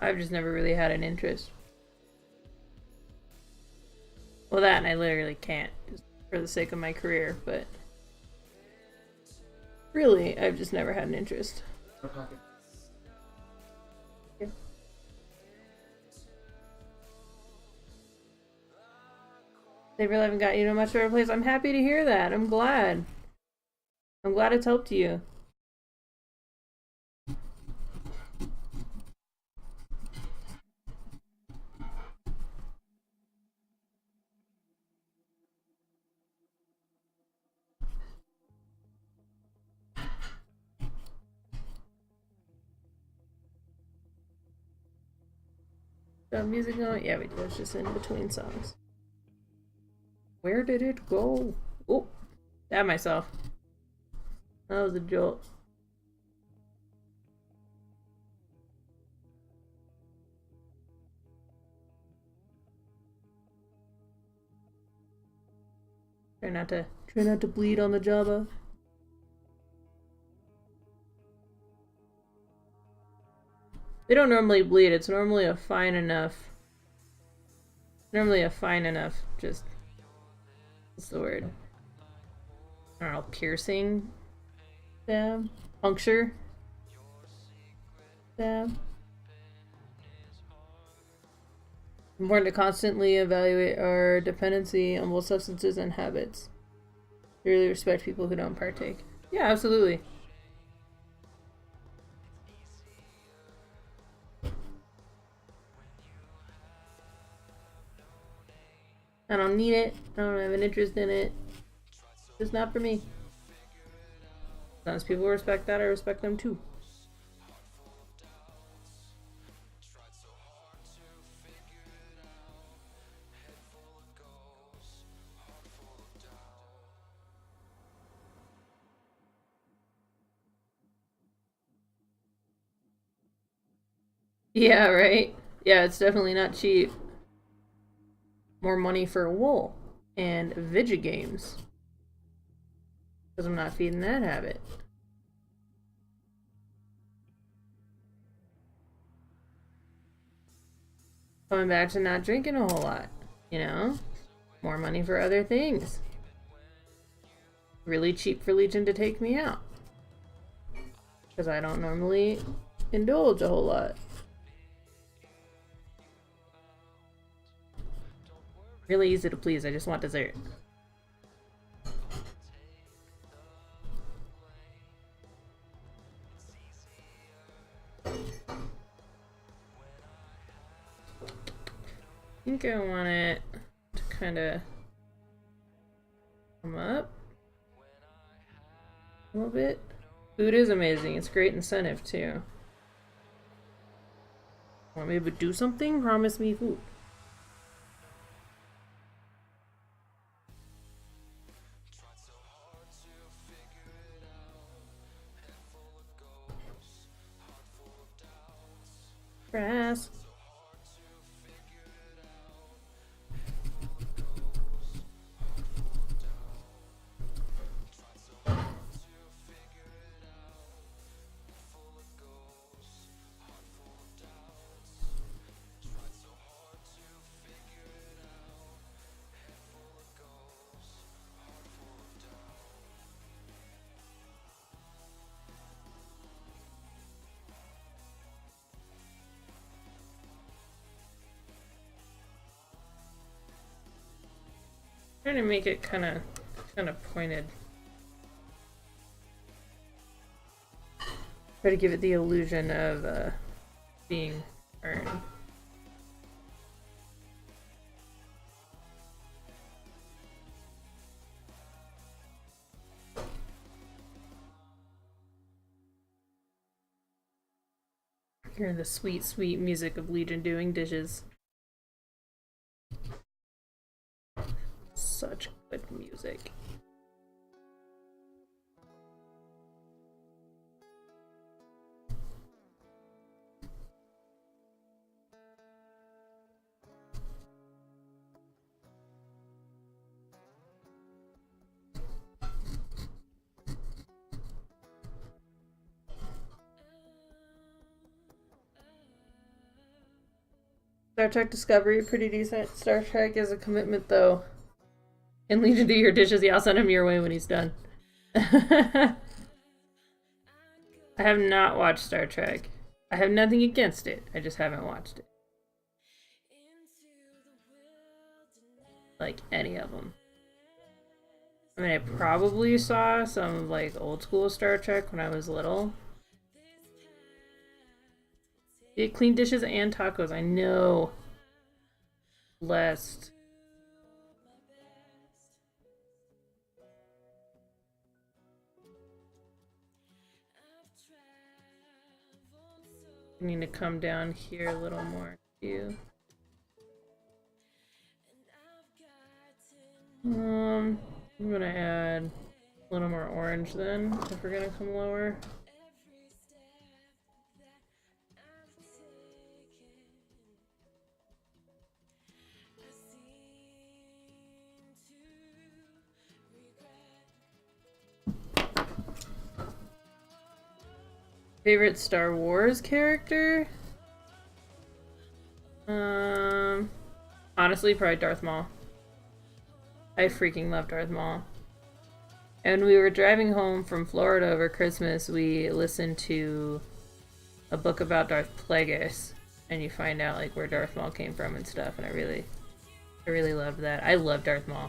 A: I've just never really had an interest. Well, that and I literally can't, just for the sake of my career, but really, I've just never had an interest.
C: No pocket.
A: Yeah. They really haven't got you to a much better place. I'm happy to hear that. I'm glad. I'm glad it's helped you. Got music going? Yeah, we do. It's just in between songs. Where did it go? Oh, stabbed myself. That was a jolt. Try not to bleed on the JABBA. They don't normally bleed. It's normally a fine enough. Just what's the word? I don't know. Piercing. Stab. Puncture. Stab. Important to constantly evaluate our dependency on both substances and habits. To really respect people who don't partake. Yeah, absolutely. I don't need it. I don't have an interest in it. It's not for me. As long as people respect that, I respect them too. Yeah, right? Yeah, it's definitely not cheap. More money for wool and video games. Because I'm not feeding that habit. Going back to not drinking a whole lot, you know? More money for other things. Really cheap for Legion to take me out. Because I don't normally indulge a whole lot. Really easy to please, I just want dessert. I think I want it to kind of come up a little bit. Food is amazing. It's great incentive too. Want me to do something? Promise me food. Grass. Trying to make it kind of pointed. Try to give it the illusion of being earned. Hearing the sweet, sweet music of Legion doing dishes. Such good music. Star Trek Discovery, pretty decent. Star Trek is a commitment, though. And leave to do your dishes. Yeah, I'll send him your way when he's done. I have not watched Star Trek. I have nothing against it. I just haven't watched it. Like, any of them. I mean, I probably saw some, like, old school Star Trek when I was little. Eat clean dishes and tacos. I know. Blessed. I need to come down here a little more too. I'm gonna add a little more orange then, if we're gonna come lower. Favorite Star Wars character? Honestly, probably Darth Maul. I freaking love Darth Maul. And we were driving home from Florida over Christmas, we listened to a book about Darth Plagueis, and you find out like where Darth Maul came from and stuff, and I really loved that. I love Darth Maul.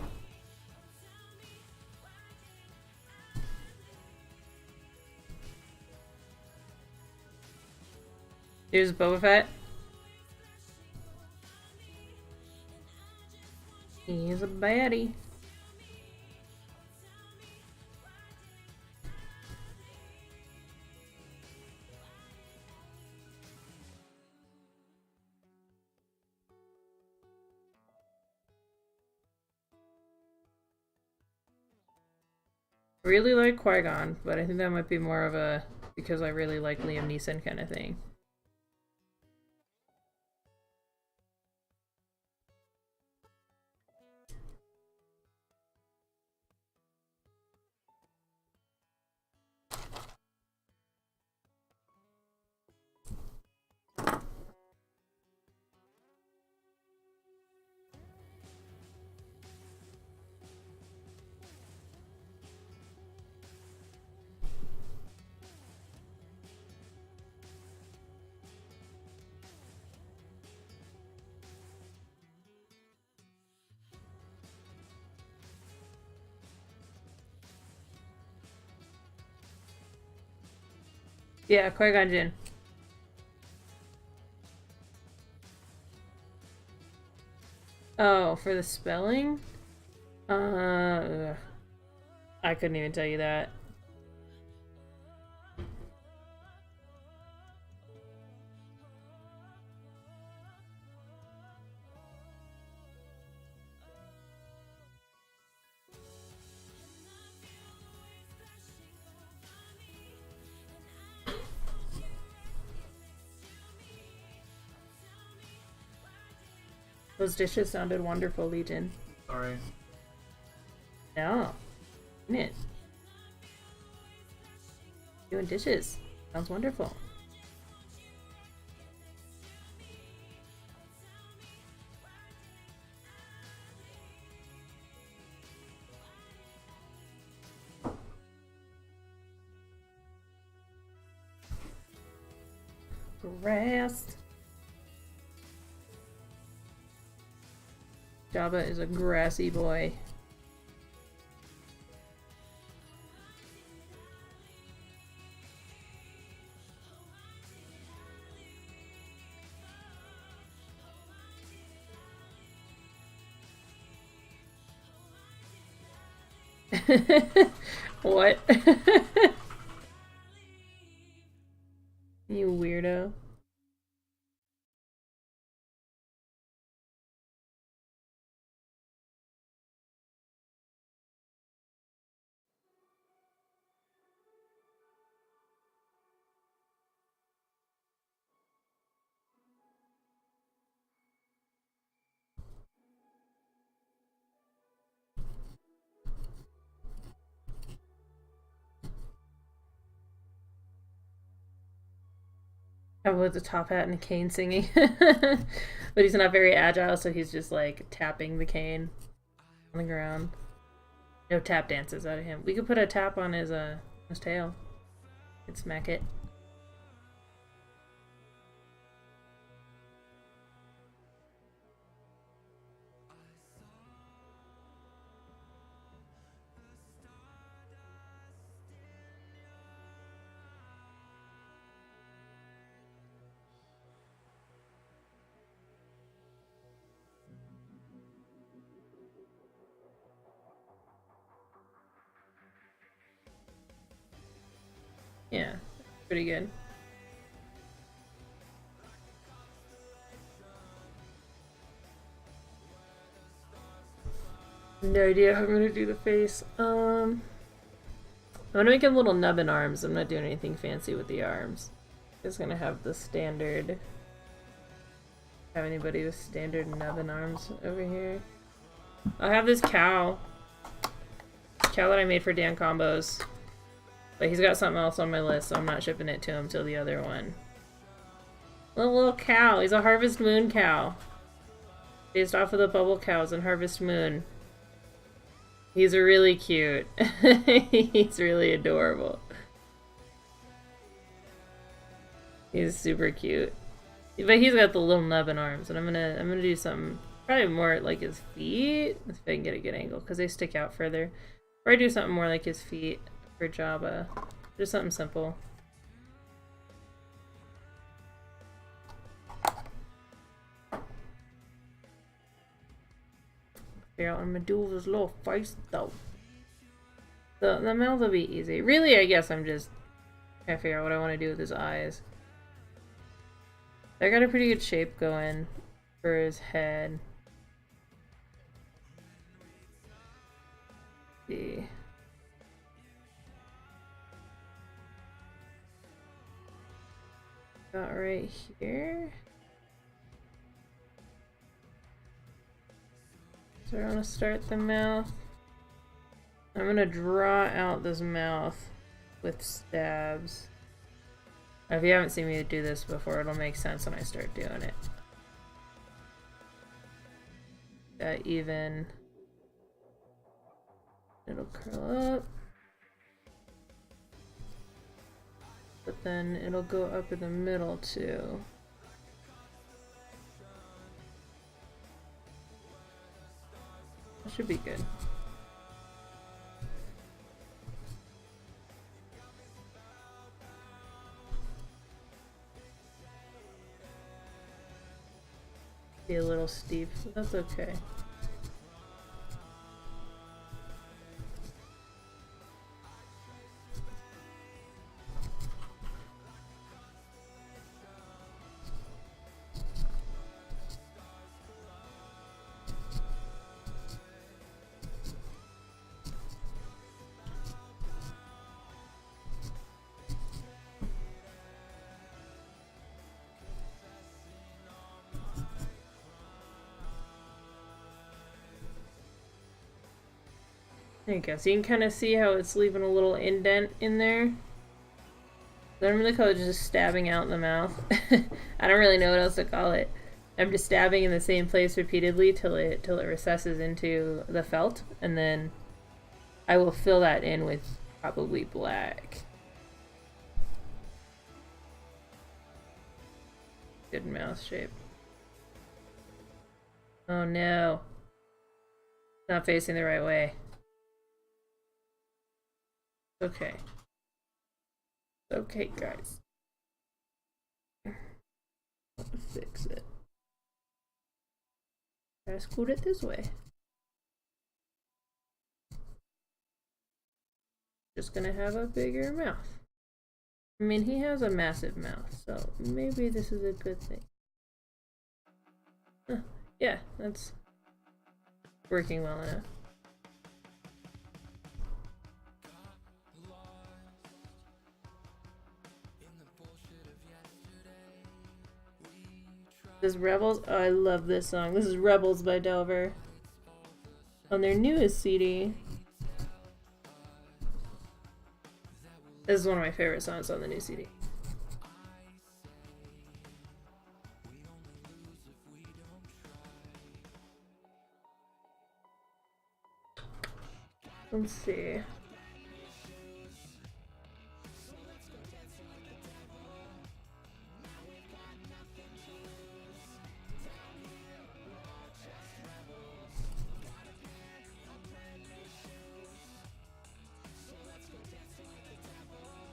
A: Here's Boba Fett. He's a baddie. I really like Qui-Gon, but I think that might be more of a because I really like Liam Neeson kind of thing. Yeah, Qui-Gon Jinn. Oh, for the spelling? I couldn't even tell you that. Those dishes sounded wonderful, Legion.
C: Sorry.
A: No. Isn't it? Doing dishes. Sounds wonderful. Grass. JABBA is a grassy boy. What? You weirdo. with the top hat and a cane singing. But he's not very agile, so he's just like tapping the cane on the ground. No tap dances out of him. We could put a tap on his tail. Could smack it. Yeah, pretty good. No idea how I'm gonna do the face. I'm gonna make him little nubbin arms. I'm not doing anything fancy with the arms. Just gonna have the standard. Have anybody with standard nubbin arms over here? I have this cow. Cow that I made for Dan Combos. But he's got something else on my list, so I'm not shipping it to him till the other one. Little cow. He's a Harvest Moon cow. Based off of the bubble cows in Harvest Moon. He's really cute. He's really adorable. He's super cute. But he's got the little nubbin arms, and I'm gonna do something probably more like his feet. If I can get a good angle, because they stick out further. Or I do something more like his feet for JABBA. Just something simple. Figure out what I'm gonna do with his little face though. The mouth will be easy. Really, I guess I'm just trying to figure out what I want to do with his eyes. I got a pretty good shape going for his head. Let's see. About right here. So I want to start the mouth. I'm gonna draw out this mouth with stabs. If you haven't seen me do this before, it'll make sense when I start doing it. That even. It'll curl up. But then it'll go up in the middle too. That should be good. Be a little steep, but that's okay. There you go. So you can kind of see how it's leaving a little indent in there. Then I'm gonna call it just stabbing out in the mouth. I don't really know what else to call it. I'm just stabbing in the same place repeatedly till it recesses into the felt, and then I will fill that in with probably black. Good mouth shape. Oh no. It's not facing the right way. Okay. Okay, guys. Let's fix it. Try to scoot it this way. Just gonna have a bigger mouth. I mean, he has a massive mouth, so maybe this is a good thing. Yeah, that's working well enough. This Rebels, oh, I love this song. This is Rebels by Delver. On their newest CD. This is one of my favorite songs on the new CD. Let's see.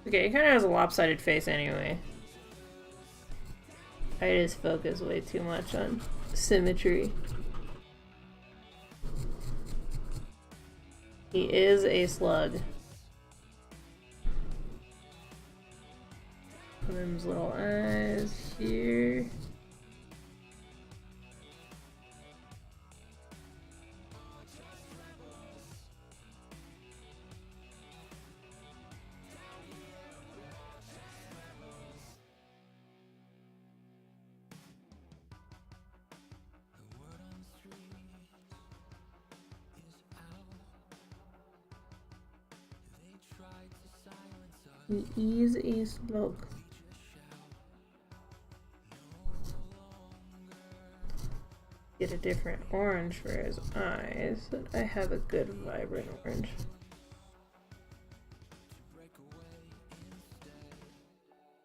A: Okay, he kind of has a lopsided face anyway. I just focus way too much on symmetry. He is a slug. Put his little eyes here. He is a slug. Get a different orange for his eyes, but I have a good vibrant orange.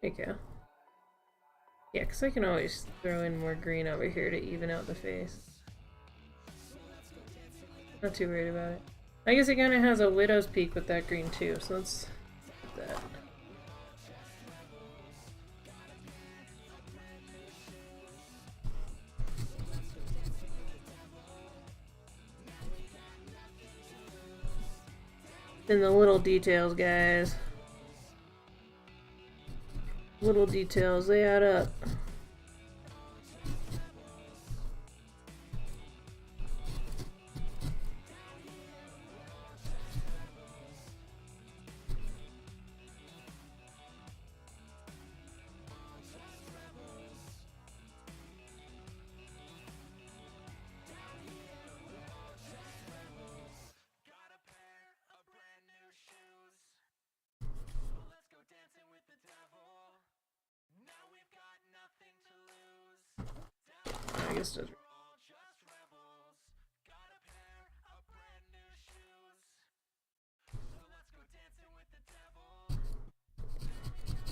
A: There you go. Yeah, because I can always throw in more green over here to even out the face. Not too worried about it. I guess it kind of has a widow's peak with that green too, so let's put that. And the little details, guys. Little details, they add up. I guess it does.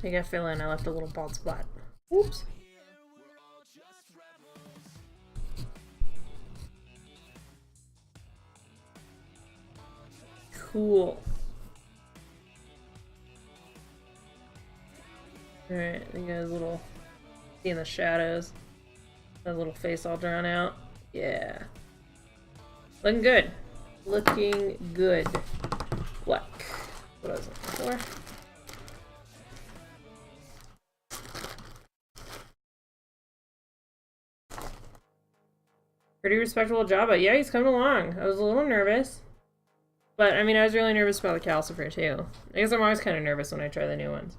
A: I got a feeling I left a little bald spot. Oops. Cool. Alright, you guys little seeing the shadows. That little face all drawn out. Yeah. Looking good. Looking good. What? What was it before? Pretty respectable JABBA. Yeah, he's coming along. I was a little nervous. But, I mean, I was really nervous about the calcifer, too. I guess I'm always kind of nervous when I try the new ones.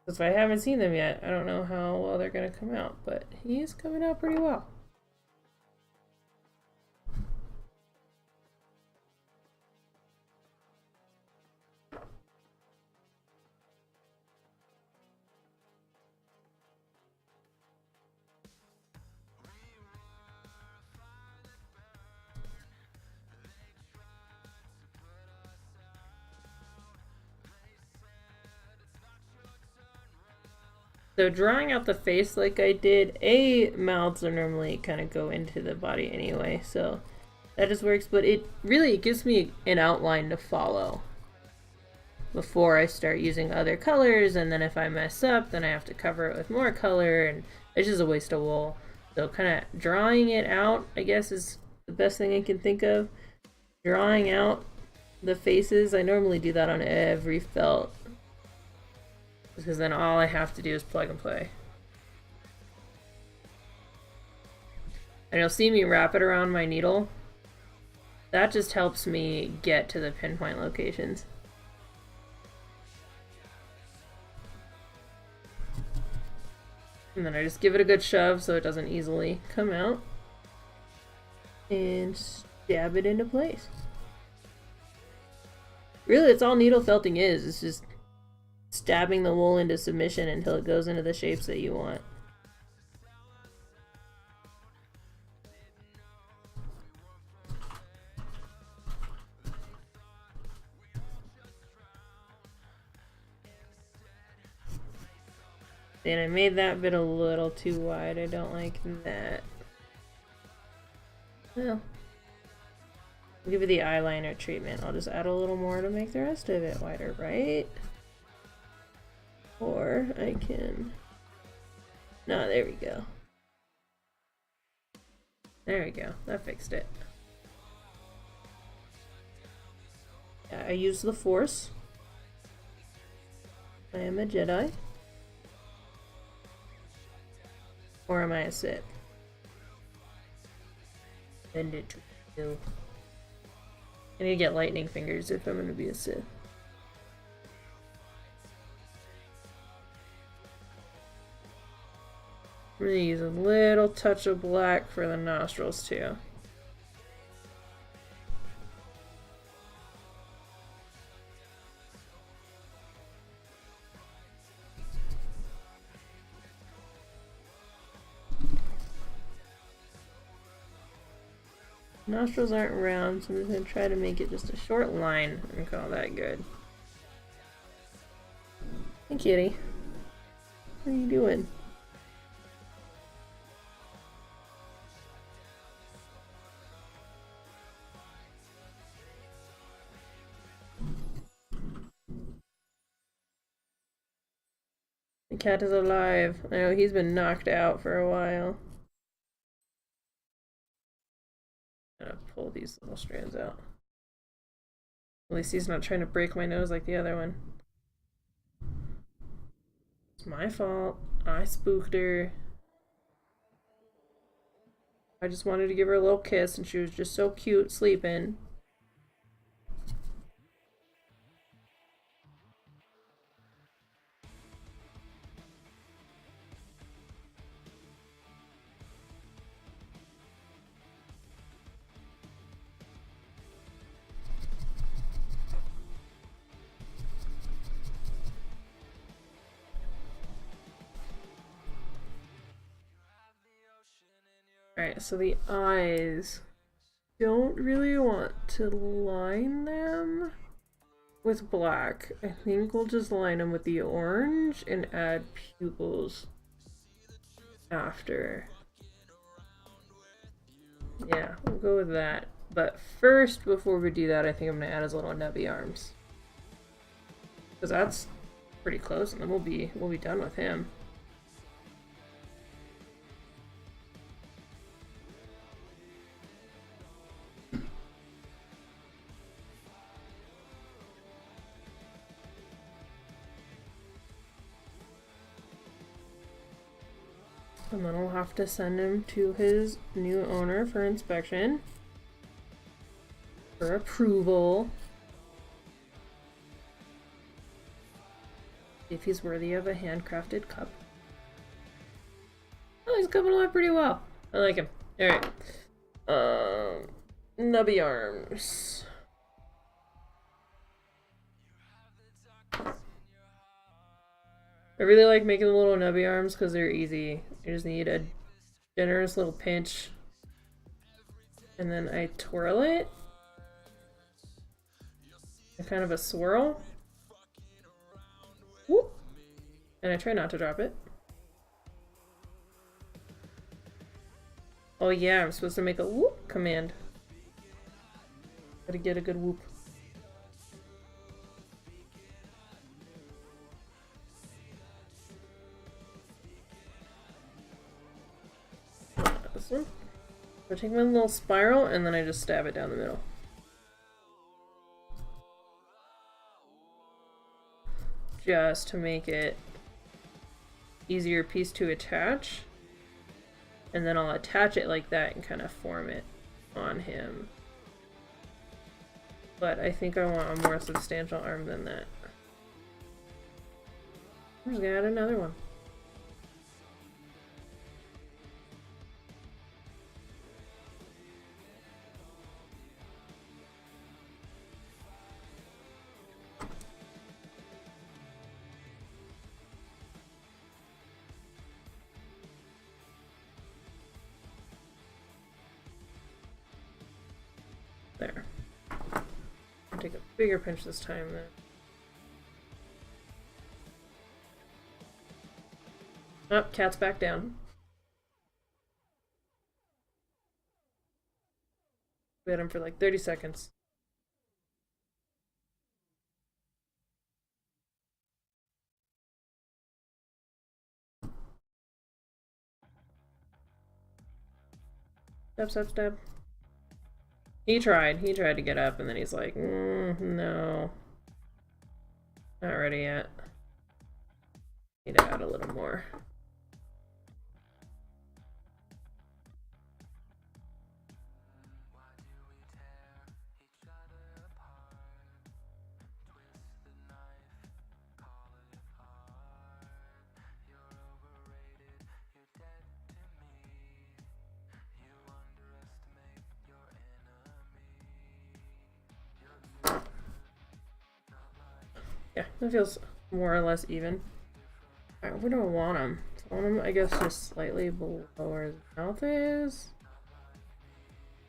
A: Because if I haven't seen them yet, I don't know how well they're going to come out. But he's coming out pretty well. So drawing out the face like I did, mouths are normally kind of go into the body anyway, so that just works, but it really gives me an outline to follow before I start using other colors, and then if I mess up, then I have to cover it with more color, and it's just a waste of wool. So kind of drawing it out, I guess, is the best thing I can think of. Drawing out the faces, I normally do that on every felt, because then all I have to do is plug and play. And you'll see me wrap it around my needle. That just helps me get to the pinpoint locations. And then I just give it a good shove so it doesn't easily come out. And stab it into place. Really, that's all needle felting is. It's just stabbing the wool into submission until it goes into the shapes that you want. And I made that bit a little too wide. I don't like that. Well, I'll give it the eyeliner treatment. I'll just add a little more to make the rest of it wider, right? Or I can... No, there we go. There we go. That fixed it. Yeah, I use the Force. I am a Jedi. Or am I a Sith? Bend it to you. I need to get lightning fingers if I'm going to be a Sith. I'm going to use a little touch of black for the nostrils too. Nostrils aren't round, so I'm just going to try to make it just a short line and call that good. Hey kitty. What are you doing? The cat is alive. I know he's been knocked out for a while. I'm gonna pull these little strands out. At least he's not trying to break my nose like the other one. It's my fault. I spooked her. I just wanted to give her a little kiss and she was just so cute sleeping. Alright, so the eyes, don't really want to line them with black. I think we'll just line them with the orange and add pupils after. Yeah, we'll go with that. But first, before we do that, I think I'm gonna add his little nubby arms. Because that's pretty close, and then we'll be done with him. And then I'll have to send him to his new owner for inspection. For approval. If he's worthy of a handcrafted cup. Oh, he's coming along pretty well. I like him. Alright. Nubby arms. I really like making the little nubby arms because they're easy. You just need a generous little pinch. And then I twirl it. Kind of a swirl. Whoop. And I try not to drop it. Oh yeah, I'm supposed to make a whoop command. Gotta get a good whoop. This one. So I take my little spiral and then I just stab it down the middle. Just to make it easier piece to attach. And then I'll attach it like that and kind of form it on him. But I think I want a more substantial arm than that. I'm just gonna add another one. There. I'll take a bigger pinch this time then. Oh, cat's back down. We had him for like 30 seconds. Step, step, step. He tried to get up, and then he's like, no. Not ready yet. Need to add a little more. Yeah, that feels more or less even. Alright, where do I want him? I want him, I guess, just slightly below where his mouth is.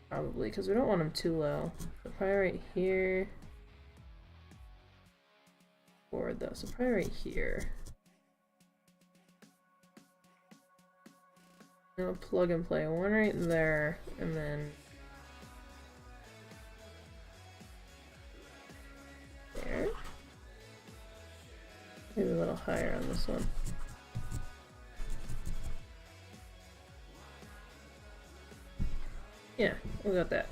A: Probably, because we don't want him too low. So probably right here. Forward though, so probably right here. I'll plug and play one right there, and then there. Maybe a little higher on this one. Yeah, we got that.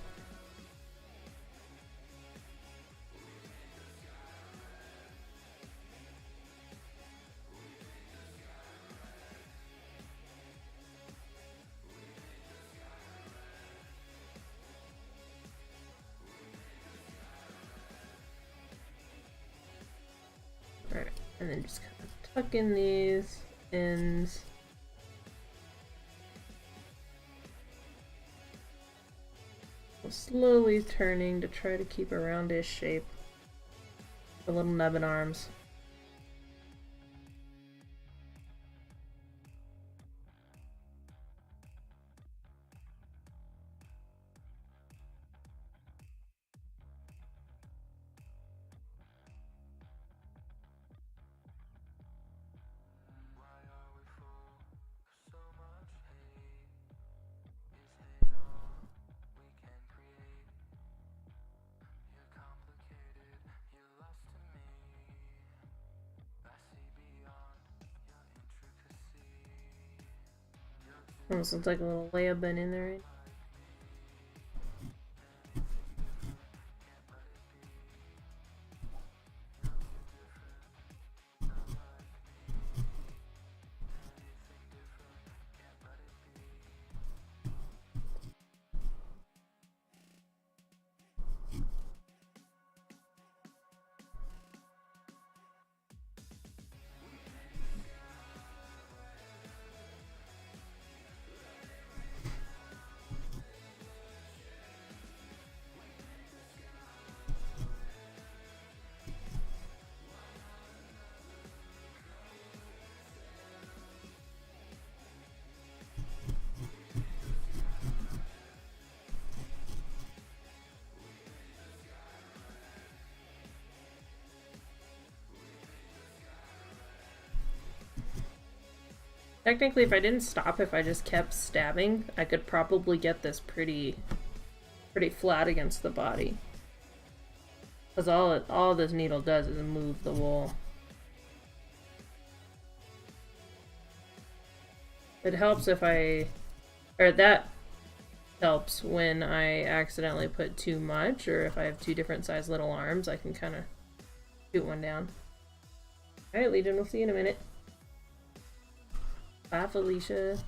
A: Alright, and then just kind of tuck in these ends. Slowly turning to try to keep a roundish shape. The little nubbin arms. Almost looks like a little layup bun in there. Technically, if I didn't stop, if I just kept stabbing, I could probably get this pretty flat against the body. Because all this needle does is move the wool. It helps if that helps when I accidentally put too much, or if I have two different size little arms, I can kind of shoot one down. Alright, Legion, we'll see you in a minute. Bye, Felicia.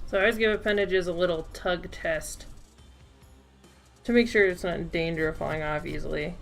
A: So I always give appendages a little tug test to make sure it's not in danger of falling off easily.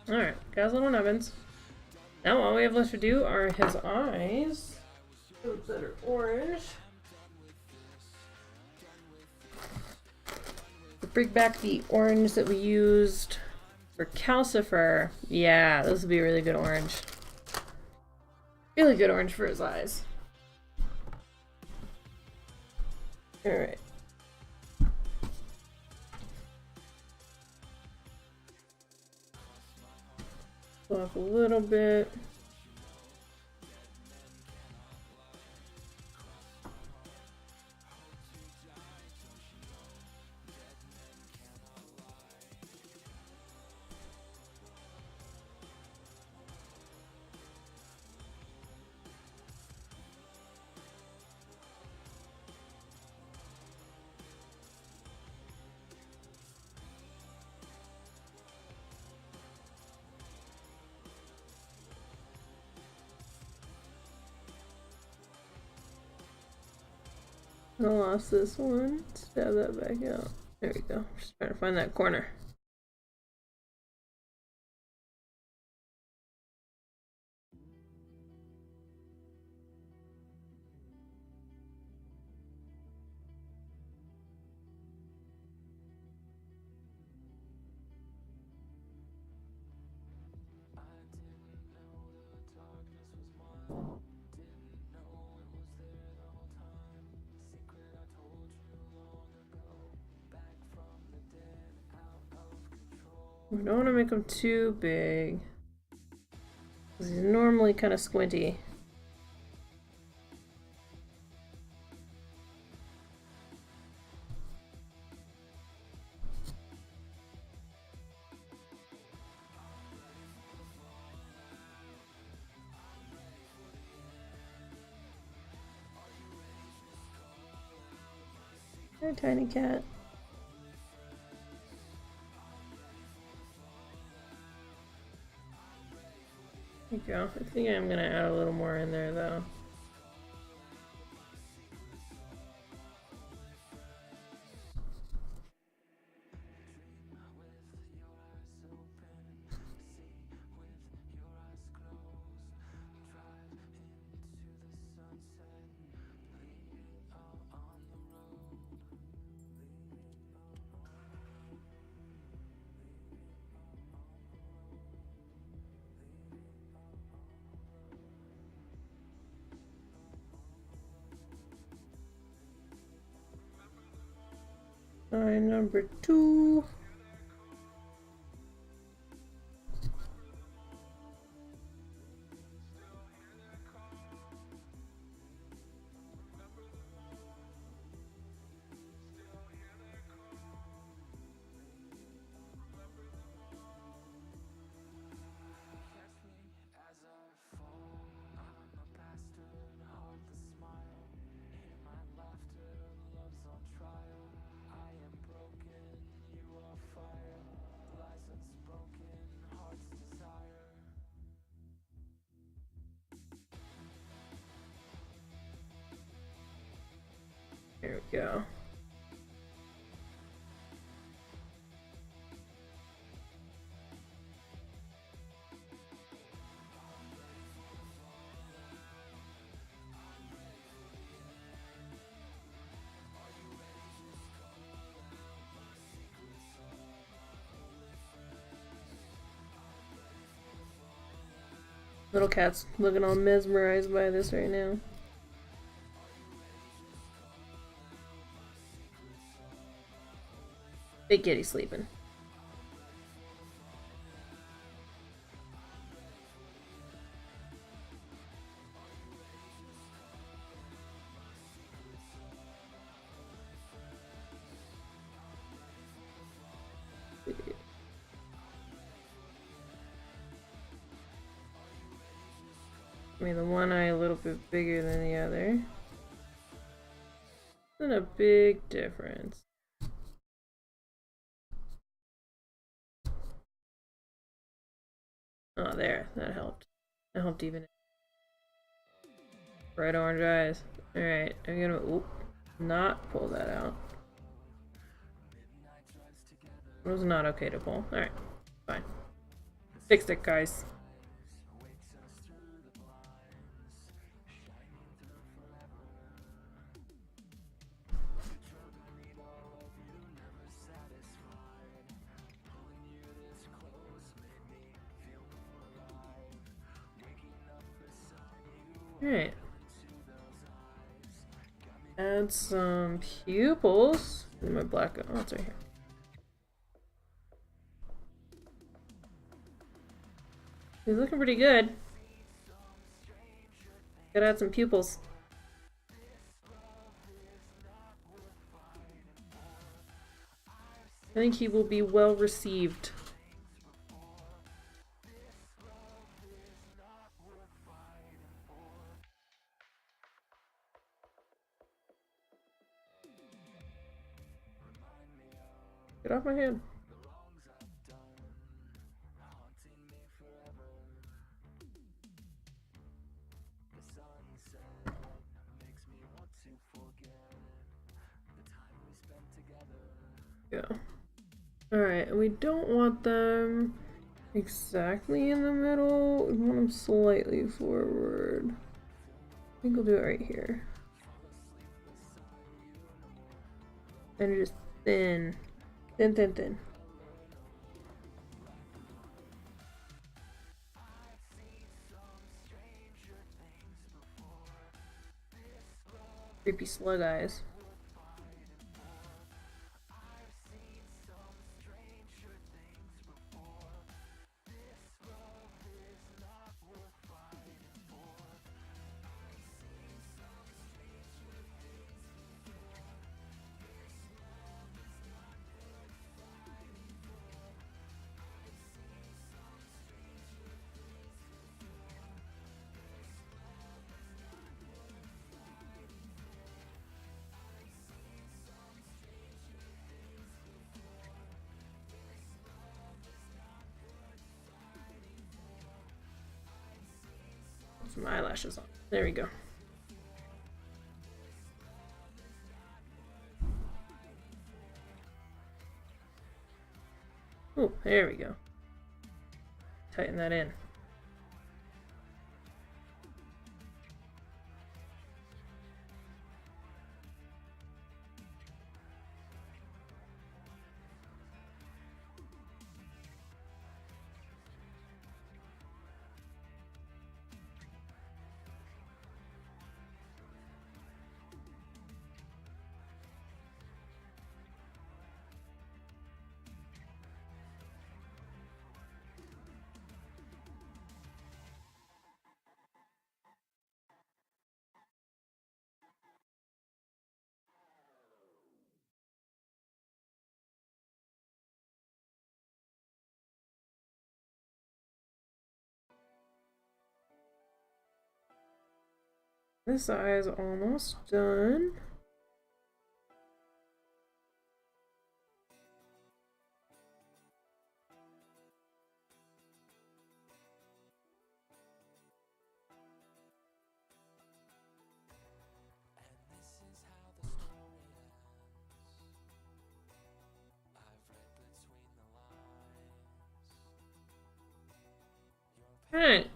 A: Alright, got his little nubbins. Now all we have left to do are his eyes. Those that are orange. Bring back the orange that we used for Calcifer. Yeah, this would be a really good orange. Really good orange for his eyes. Alright. Off a little bit. I lost this one. Stab that back out. There we go. Just trying to find that corner. We don't want to make him too big, because he's normally kind of squinty. Hi, tiny cat. There you go. I think I'm gonna add a little more in there though. Eye number 2. There we go. Little cat's looking all mesmerized by this right now. Big kitty sleeping. I mean, the one eye a little bit bigger than the other. Isn't a big difference. Oh, there. That helped. That helped even. Bright orange eyes. Alright, I'm gonna not pull that out. It was not okay to pull. Alright, fine. Fixed it, guys. Alright. Add some pupils. And my black. Oh, it's right here. He's looking pretty good. Gotta add some pupils. I think he will be well received. Get off my hand. Yeah. Alright, we don't want them exactly in the middle. We want them slightly forward. I think we'll do it right here. And just thin. Thin, thin, thin. Creepy slug eyes. Some eyelashes on. There we go. Oh, there we go. Tighten that in. This eye is almost done. Alright.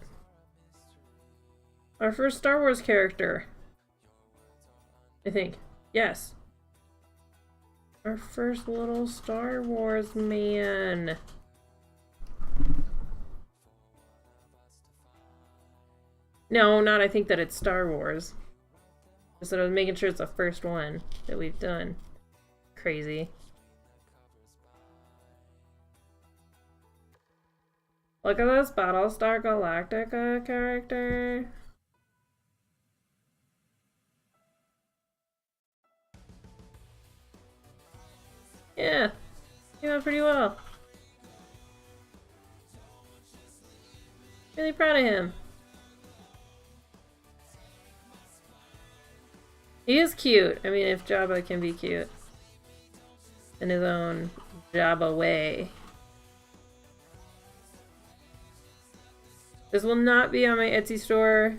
A: Our first Star Wars character. I think. Yes. Our first little Star Wars man. No, not I think that it's Star Wars. Just that I was making sure it's the first one that we've done. Crazy. Look at this Battlestar Galactica character. Yeah, came out pretty well. Really proud of him. He is cute. I mean, if JABBA can be cute in his own JABBA way. This will not be on my Etsy store,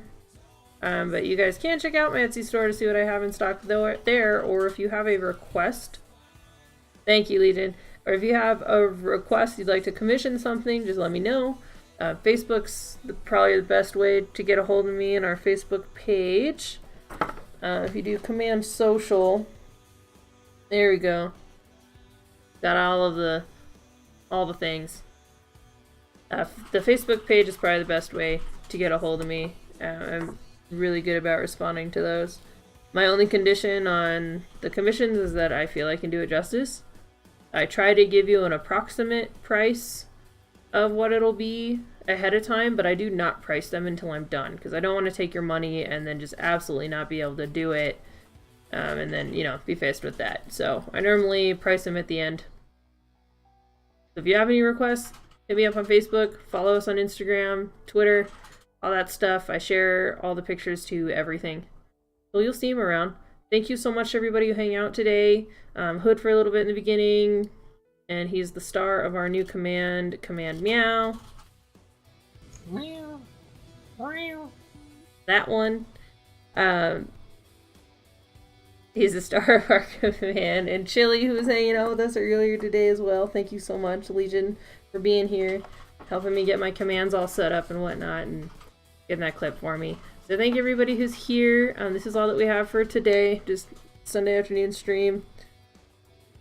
A: but you guys can check out my Etsy store to see what I have in stock there, or if you have a request. Thank you, Legion. Or if you have a request you'd like to commission something, just let me know. Facebook's probably the best way to get a hold of me in our Facebook page. If you do command social, there we go. Got all the things. The Facebook page is probably the best way to get a hold of me. I'm really good about responding to those. My only condition on the commissions is that I feel I can do it justice. I try to give you an approximate price of what it'll be ahead of time, but I do not price them until I'm done, because I don't want to take your money and then just absolutely not be able to do it, and then, you know, be faced with that. So I normally price them at the end. So if you have any requests, hit me up on Facebook, follow us on Instagram, Twitter, all that stuff. I share all the pictures to everything. So you'll see them around. Thank you so much to everybody who hang out today. Hood for a little bit in the beginning, and he's the star of our new command, Command Meow.
B: Meow. Meow.
A: That one. He's the star of our command. And Chili, who was hanging out with us earlier today as well. Thank you so much, Legion, for being here, helping me get my commands all set up and whatnot, and getting that clip for me. So thank you everybody who's here. This is all that we have for today. Just Sunday afternoon stream.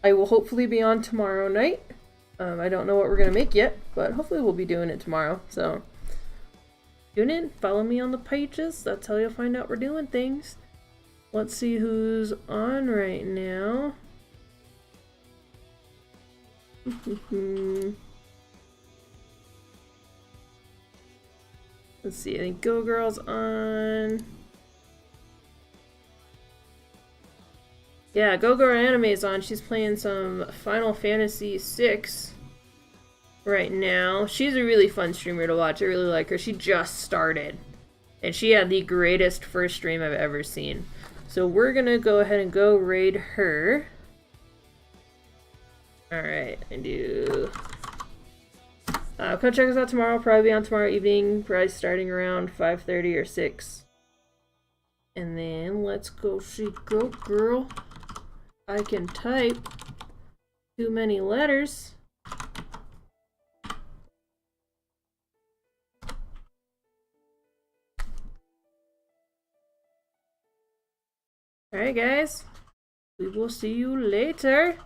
A: I will hopefully be on tomorrow night. I don't know what we're going to make yet, but hopefully we'll be doing it tomorrow. So tune in, follow me on the pages. That's how you'll find out we're doing things. Let's see who's on right now. Let's see, I think Go Girl's on. Yeah, Go Girl Anime's on. She's playing some Final Fantasy VI right now. She's a really fun streamer to watch. I really like her. She just started, and she had the greatest first stream I've ever seen. So we're gonna go ahead and go raid her. Alright, I do. Come check us out tomorrow. Probably be on tomorrow evening. Probably starting around 5:30 or 6. And then let's go see Go Girl. I can type too many letters. Alright guys, we will see you later.